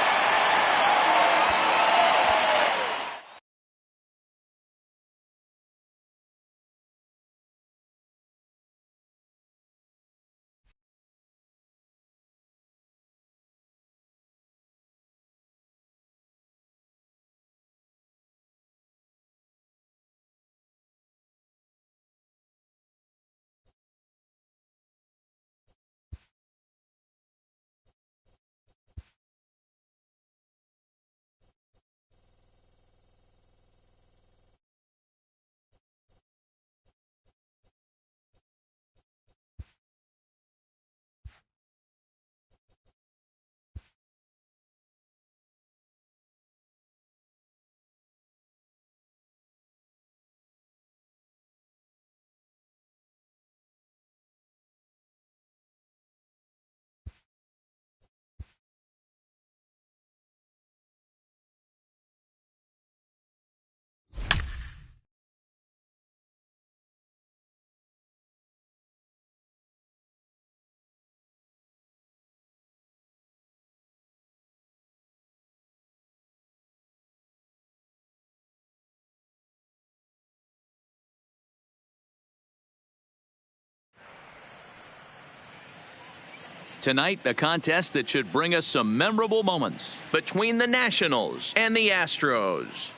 Speaker 1: Tonight, a contest that should bring us some memorable moments between the Nationals and the Astros.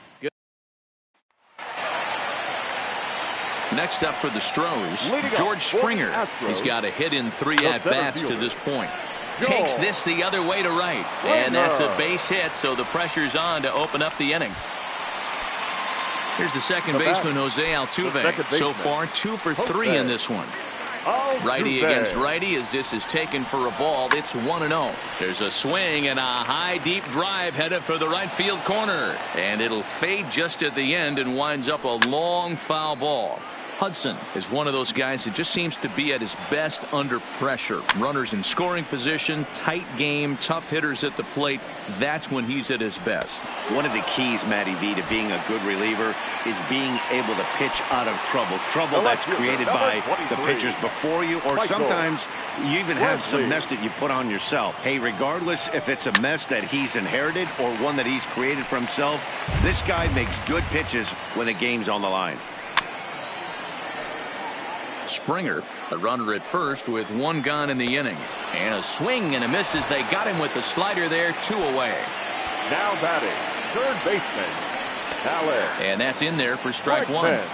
Speaker 1: Next up for the Stros, George Springer. He's got a hit in 3 at-bats to this point. Takes this the other way to right. And that's a base hit, so the pressure's on to open up the inning. Here's the second baseman, Jose Altuve. So far, 2 for 3 in this one. Righty against righty as this is taken for a ball. It's 1-0. There's a swing and a high deep drive headed for the right field corner, and it'll fade just at the end and winds up a long foul ball. Hudson is one of those guys that just seems to be at his best under pressure. Runners in scoring position, tight game, tough hitters at the plate. That's when he's at his best.
Speaker 3: One of the keys, Matty V, to being a good reliever is being able to pitch out of trouble. Trouble that's created by the pitchers before you, or sometimes you even have some mess that you put on yourself. Hey, regardless if it's a mess that he's inherited or one that he's created for himself, this guy makes good pitches when the game's on the line.
Speaker 1: Springer A runner at first with one gone in the inning. And a swing and a miss as they got him with the slider there, 2 away.
Speaker 4: Now batting, third baseman, Allen.
Speaker 1: And that's in there for strike one.
Speaker 4: 10.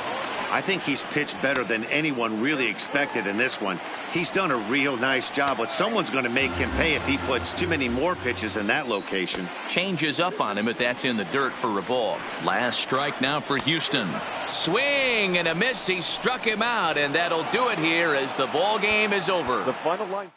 Speaker 3: I think he's pitched better than anyone really expected in this one. He's done a real nice job, but someone's going to make him pay if he puts too many more pitches in that location.
Speaker 1: Changes up on him, but that's in the dirt for a ball. Last strike now for Houston. Swing and a miss. He struck him out, and that'll do it here as the ball game is over.
Speaker 4: The final line.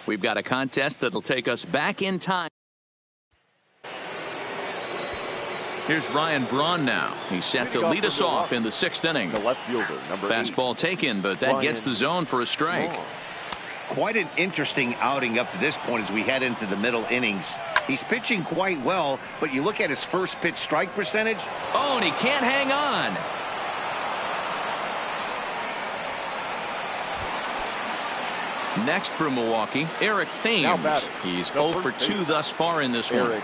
Speaker 1: We've got a contest that'll take us back in time. Here's Ryan Braun now. He's set to lead us off in the 6th inning.
Speaker 4: The left fielder, number 8.
Speaker 1: Fastball taken, but that gets the zone for a strike.
Speaker 3: Quite an interesting outing up to this point as we head into the middle innings. He's pitching quite well, but you look at his first pitch strike percentage.
Speaker 1: Oh, and he can't hang on. Next for Milwaukee, Eric Thames. He's 0 for 2 thus far in this one.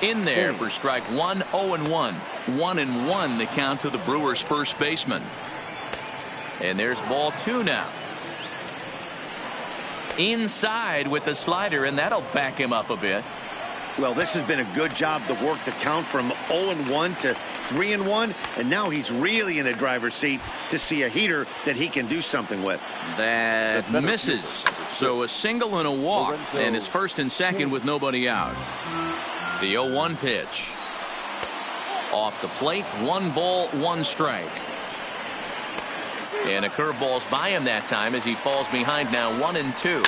Speaker 1: In there for strike 1, 0-1. 1-1 the count to the Brewers' first baseman. And there's ball 2 now. Inside with the slider, and that'll back him up a bit.
Speaker 3: Well, this has been a good job to work the count from 0-1 to 3-1, and now he's really in the driver's seat to see a heater that he can do something with.
Speaker 1: That misses. So a single and a walk, and it's first and second with nobody out. The 0-1 pitch. Off the plate, 1 ball, 1 strike. And a curveball's by him that time as he falls behind now 1-2.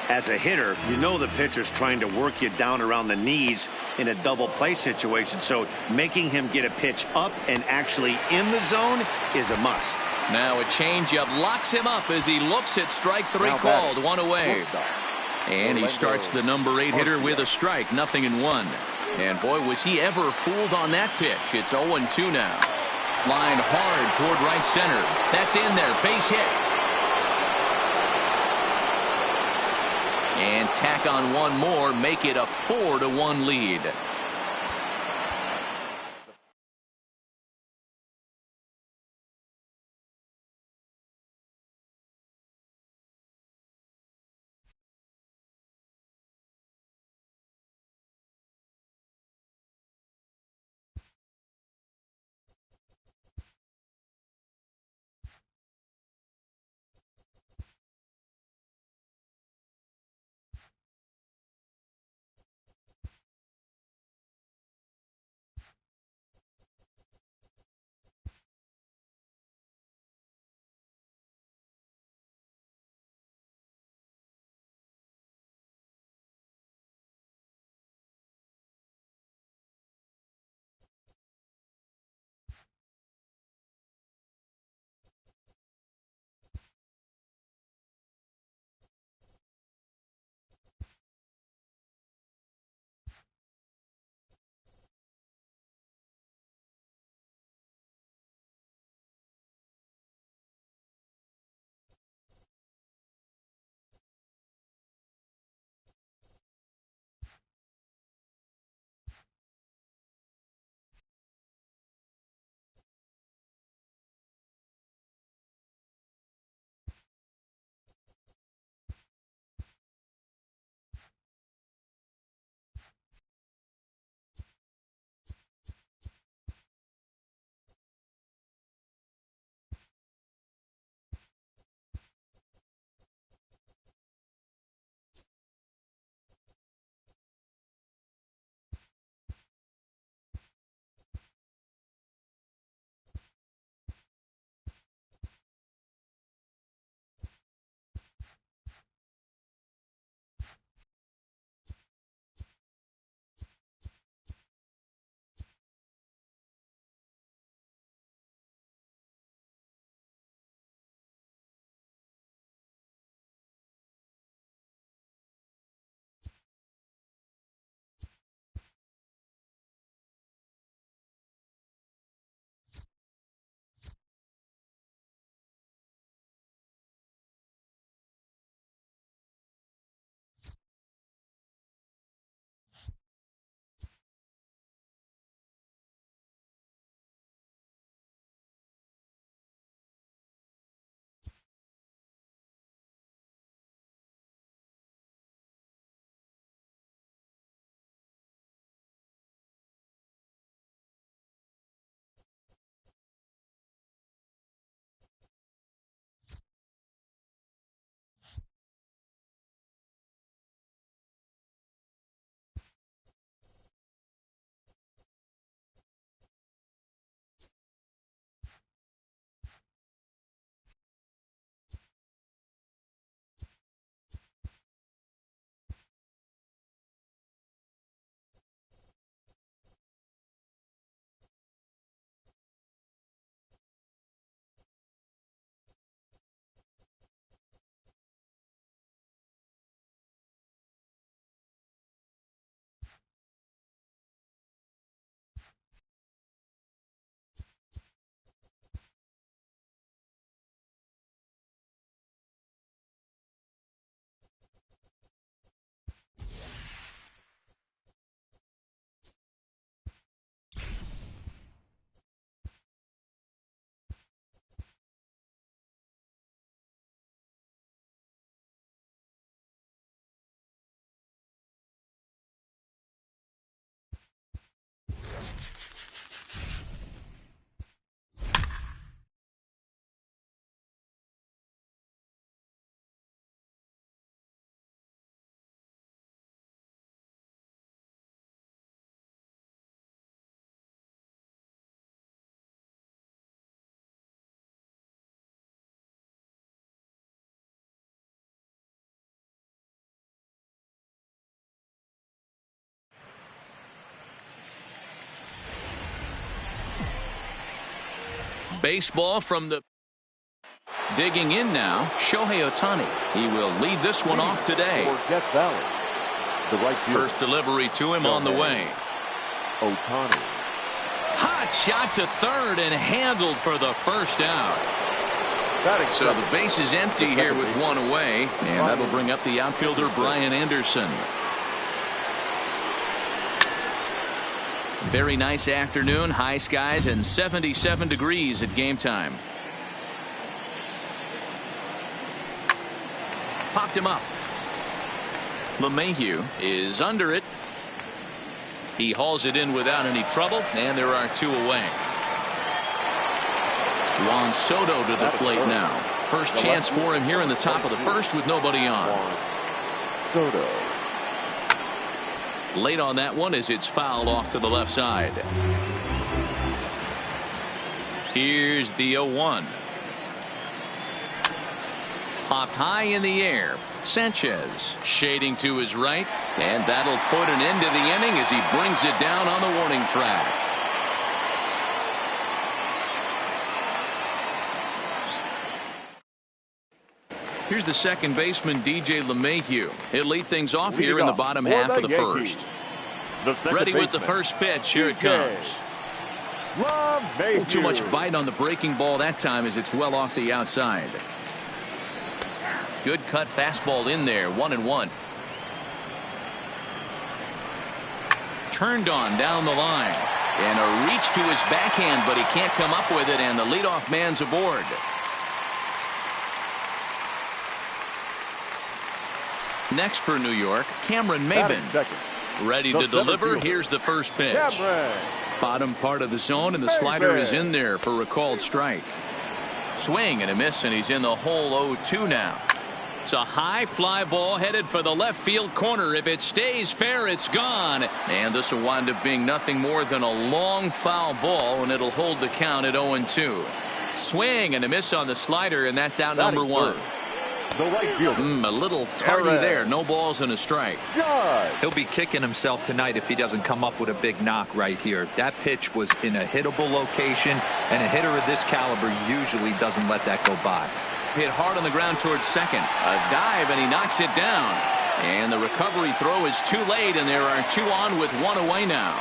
Speaker 3: As a hitter, you know the pitcher's trying to work you down around the knees in a double play situation, so making him get a pitch up and actually in the zone is a must.
Speaker 1: Now a changeup locks him up as he looks at strike 3 called, 1 away. And he starts the number 8 hitter with a strike, 0-1. And boy, was he ever fooled on that pitch. It's 0-2 now. Line hard toward right center. That's in there, base hit. And tack on 1 more, make it a 4-1 lead. Baseball from the digging in now, Shohei Ohtani. He will lead this one off today.
Speaker 4: For Death Valley, the right fielder.
Speaker 1: First delivery to him on the way.
Speaker 4: Ohtani.
Speaker 1: Hot shot to third and handled for the first out. So the base is empty here with one away, and that'll bring up the outfielder Brian Anderson. Very nice afternoon, high skies and 77 degrees at game time. Popped him up. LeMahieu is under it. He hauls it in without any trouble, and there are two away. Juan Soto to the plate now. First chance for him here in the top of the first with nobody on.
Speaker 4: Soto.
Speaker 1: Late on that one as it's fouled off to the left side. Here's the 0-1. Popped high in the air. Sanchez shading to his right, and that'll put an end to the inning as he brings it down on the warning track. Here's the second baseman, DJ LeMahieu. He'll lead things off here in the bottom half of the first. Ready with the first pitch. Here it comes. Too much bite on the breaking ball that time as it's well off the outside. Good cut fastball in there. 1-1. Turned on down the line. And a reach to his backhand, but he can't come up with it, and the leadoff man's aboard. Next for New York, Cameron Maybin. Ready to deliver. Here's the first pitch. Bottom part of the zone, and the slider is in there for a called strike. Swing and a miss, and he's in the hole 0-2 now. It's a high fly ball headed for the left field corner. If it stays fair, it's gone. And this will wind up being nothing more than a long foul ball, and it'll hold the count at 0-2. Swing and a miss on the slider, and that's out number one.
Speaker 4: The right fielder.
Speaker 1: A little tardy there. No balls and a strike.
Speaker 2: He'll be kicking himself tonight if he doesn't come up with a big knock right here. That pitch was in a hittable location, and a hitter of this caliber usually doesn't let that go by.
Speaker 1: Hit hard on the ground towards second. A dive, and he knocks it down. And the recovery throw is too late, and there are two on with one away now.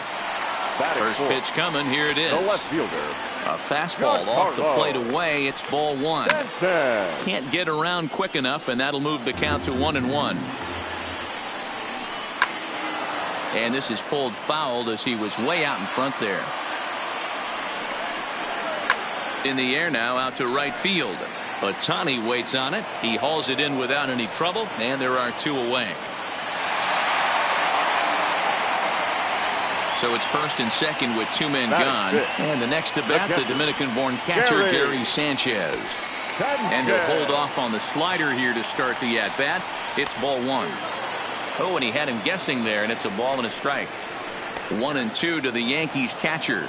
Speaker 1: First pitch coming. Here it is.
Speaker 4: The left fielder.
Speaker 1: A fastball off the plate away. It's ball one. Can't get around quick enough, and that'll move the count to 1-1. And this is pulled fouled as he was way out in front there. In the air now, out to right field. Ohtani waits on it. He hauls it in without any trouble, and there are two away. So it's first and second with two men gone. And the next to bat, the Dominican-born catcher, Gary Sanchez. And he'll hold off on the slider here to start the at-bat. It's ball one. Oh, and he had him guessing there, and it's a ball and a strike. 1-2 to the Yankees catcher.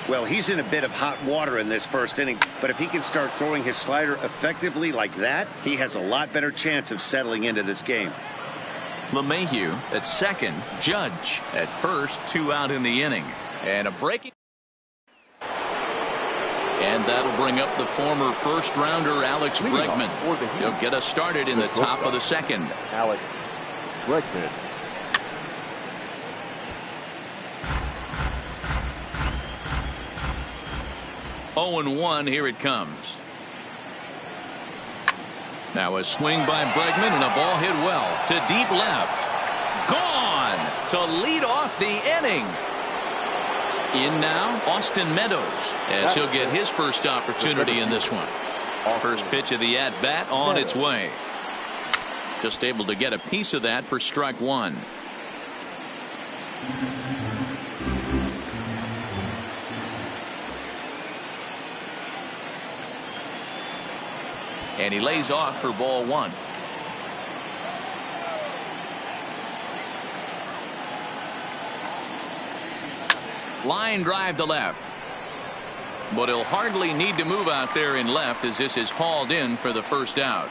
Speaker 3: Well, he's in a bit of hot water in this first inning, but if he can start throwing his slider effectively like that, he has a lot better chance of settling into this game.
Speaker 1: LeMahieu at second, Judge at first, two out in the inning, and a breaking. And that'll bring up the former first rounder Alex Bregman. He'll get us started in the top of the second.
Speaker 4: Alex Bregman.
Speaker 1: Oh, 0-1. Here it comes. Now a swing by Bregman, and a ball hit well to deep left. Gone to lead off the inning. In now, Austin Meadows, as he'll get his first opportunity in this one. First pitch of the at-bat on its way. Just able to get a piece of that for strike one. And he lays off for ball one. Line drive to left. But he'll hardly need to move out there in left as this is hauled in for the first out.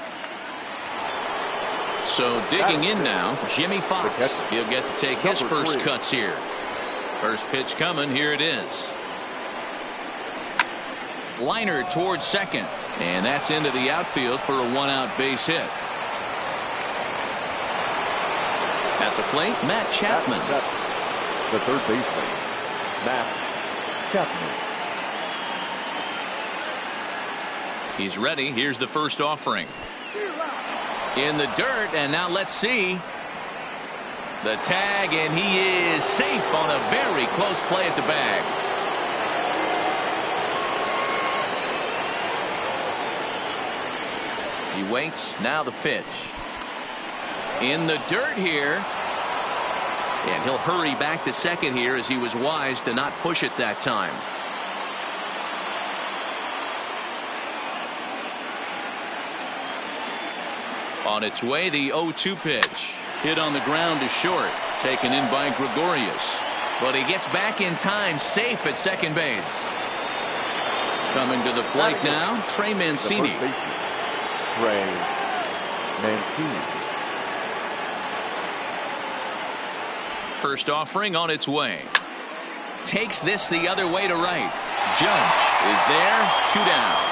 Speaker 1: So digging in now, Jimmy Fox. He'll get to take his first cuts here. First pitch coming. Here it is. Liner towards second. And that's into the outfield for a one-out base hit. At the plate, Matt Chapman.
Speaker 4: The third baseman, Matt Chapman.
Speaker 1: He's ready. Here's the first offering. In the dirt, and now let's see. The tag, and he is safe on a very close play at the bag. He waits. Now the pitch. In the dirt here. And he'll hurry back to second here as he was wise to not push it that time. On its way, the 0-2 pitch. Hit on the ground to short. Taken in by Gregorius. But he gets back in time, safe at second base. Coming to the plate now, Trey Mancini.
Speaker 4: Trey Mancini.
Speaker 1: First offering on its way. Takes this the other way to right. Judge is there, 2 down.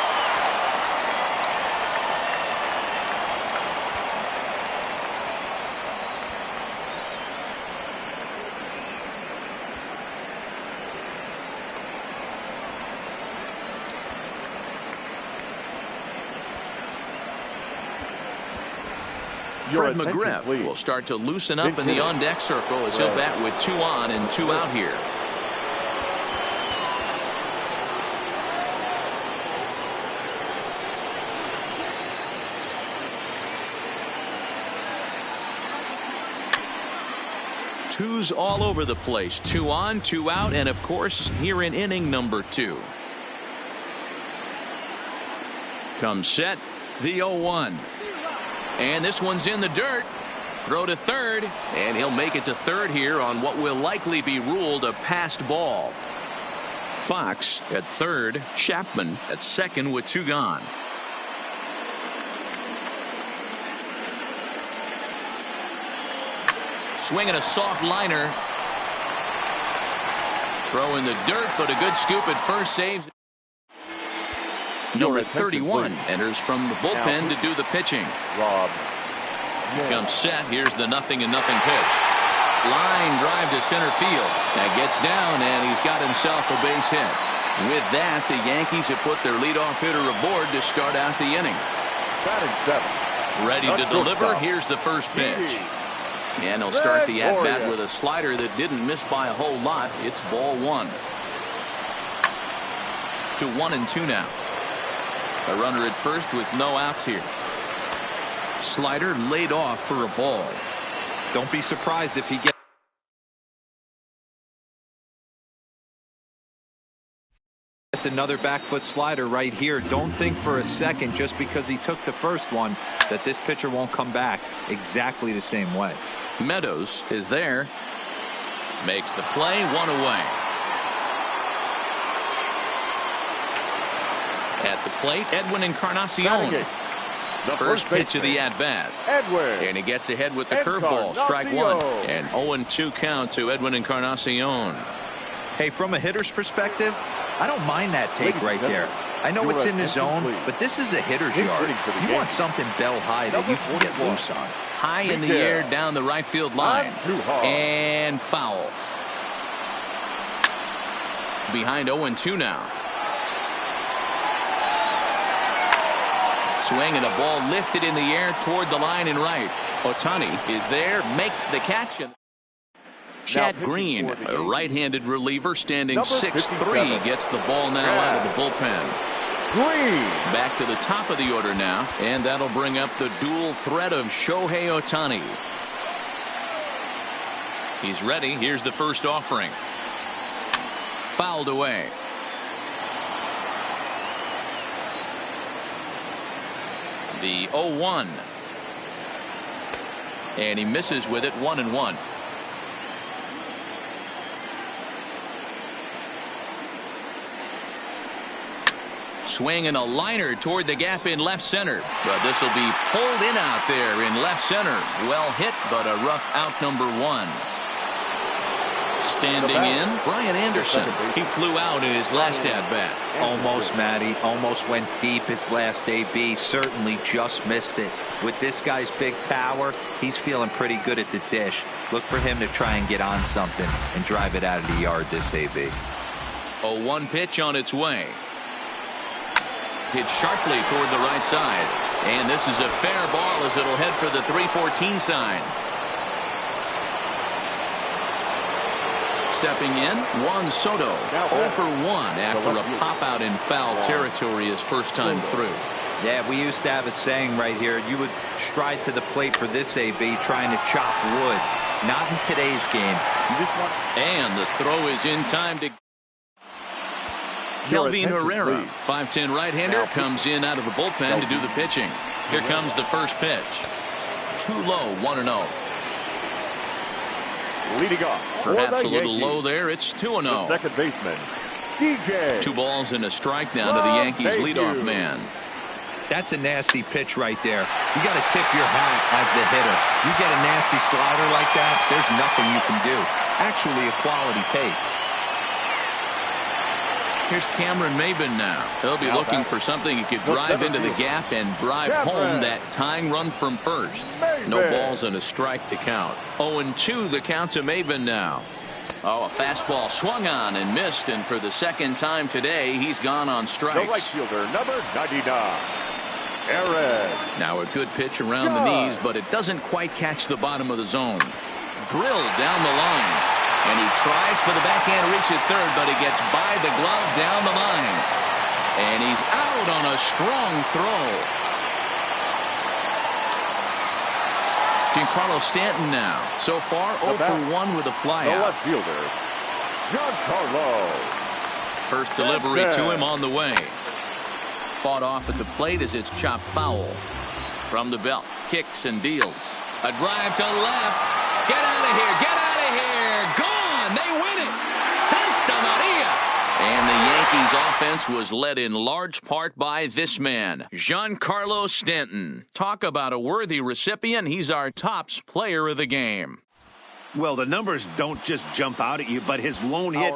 Speaker 1: Fred McGriff will start to loosen up in the on-deck circle as he'll bat with 2 on and 2 out here. Twos all over the place. 2 on, 2 out, and of course here in inning number 2. Comes set, the 0-1. And this one's in the dirt. Throw to third, and he'll make it to third here on what will likely be ruled a passed ball. Fox at third, Chapman at second with 2 gone. Swinging a soft liner. Throw in the dirt, but a good scoop at first, saves. Number 31 enters from the bullpen to do the pitching.
Speaker 4: Rob.
Speaker 1: Comes set. Here's the 0-0 pitch. Line drive to center field. That gets down, and he's got himself a base hit. With that, the Yankees have put their leadoff hitter aboard to start out the inning.
Speaker 4: Batting 7.
Speaker 1: Ready to deliver. Here's the first pitch. And he'll start the at-bat with a slider that didn't miss by a whole lot. It's ball 1. To 1-2 now. A runner at first with no outs here. Slider laid off for a ball.
Speaker 2: Don't be surprised if he gets another back foot slider right here. Don't think for a second, just because he took the first one, that this pitcher won't come back exactly the same way.
Speaker 1: Meadows is there. Makes the play, 1 away. At the plate, Edwin Encarnacion.
Speaker 4: The
Speaker 1: first pitch of the at-bat.
Speaker 4: Edwin.
Speaker 1: And he gets ahead with the curveball. Strike 1. And 0-2 count to Edwin Encarnacion.
Speaker 2: Hey, from a hitter's perspective, I don't mind that take right there. I know it's in the zone, but this is a hitter's yard. You want something bell high that you can get loose on.
Speaker 1: High in the air down the right field line. And foul. Behind 0-2 now. Swing and a ball lifted in the air toward the line and right. Ohtani is there, makes the catch. Chad Green, a right-handed reliever standing 6'3", gets the ball now out of the bullpen.
Speaker 4: Green.
Speaker 1: Back to the top of the order now, and that'll bring up the dual threat of Shohei Ohtani. He's ready. Here's the first offering. Fouled away. The 0-1. And he misses with it, 1-1. Swing and a liner toward the gap in left center. But this will be pulled in out there in left center. Well hit, but a rough out, number 1. Standing in, Brian Anderson. He flew out in his last at-bat.
Speaker 2: Almost, Matty. Almost went deep his last AB. Certainly just missed it. With this guy's big power, he's feeling pretty good at the dish. Look for him to try and get on something and drive it out of the yard this AB.
Speaker 1: 0-1 pitch on its way. Hit sharply toward the right side. And this is a fair ball as it'll head for the 3-14 sign. Stepping in, Juan Soto, 0 for 1 after a pop-out in foul territory his first time through.
Speaker 2: Yeah, we used to have a saying right here. You would stride to the plate for this AB trying to chop wood. Not in today's game.
Speaker 1: And the throw is in time to... Kelvin Herrera, 5'10" right-hander, comes in out of the bullpen to do the pitching. Here comes the first pitch. Too low, 1-0.
Speaker 4: Leading off.
Speaker 1: Perhaps a little low there. It's 2-0.
Speaker 4: Second baseman, DJ.
Speaker 1: 2 balls and a strike now to the Yankees leadoff man.
Speaker 2: That's a nasty pitch right there. You got to tip your hat as the hitter. You get a nasty slider like that, there's nothing you can do. Actually a quality take.
Speaker 1: Here's Cameron Maybin now. He'll be looking for something he could drive into the gap and drive home that tying run from first. No balls and a strike to count. 0-2 the count to Maybin now. Oh, a fastball swung on and missed, and for the second time today, he's gone on strikes.
Speaker 4: The right fielder, number 99, Aaron.
Speaker 1: Now a good pitch around the knees, but it doesn't quite catch the bottom of the zone. Drilled down the line. And he tries for the backhand reach at third, but he gets by the glove down the line. And he's out on a strong throw. Giancarlo Stanton now. So far, 0 for 1 with a flyout.
Speaker 4: The left fielder, Giancarlo.
Speaker 1: First delivery to him on the way. Fought off at the plate as it's chopped foul. From the belt, kicks and deals. A drive to the left. Get out of here, get out of here. Gone. They win it. Santa Maria. And the Yankees offense was led in large part by this man, Giancarlo Stanton. Talk about a worthy recipient. He's our tops player of the game.
Speaker 3: Well, the numbers don't just jump out at you, but his lone hit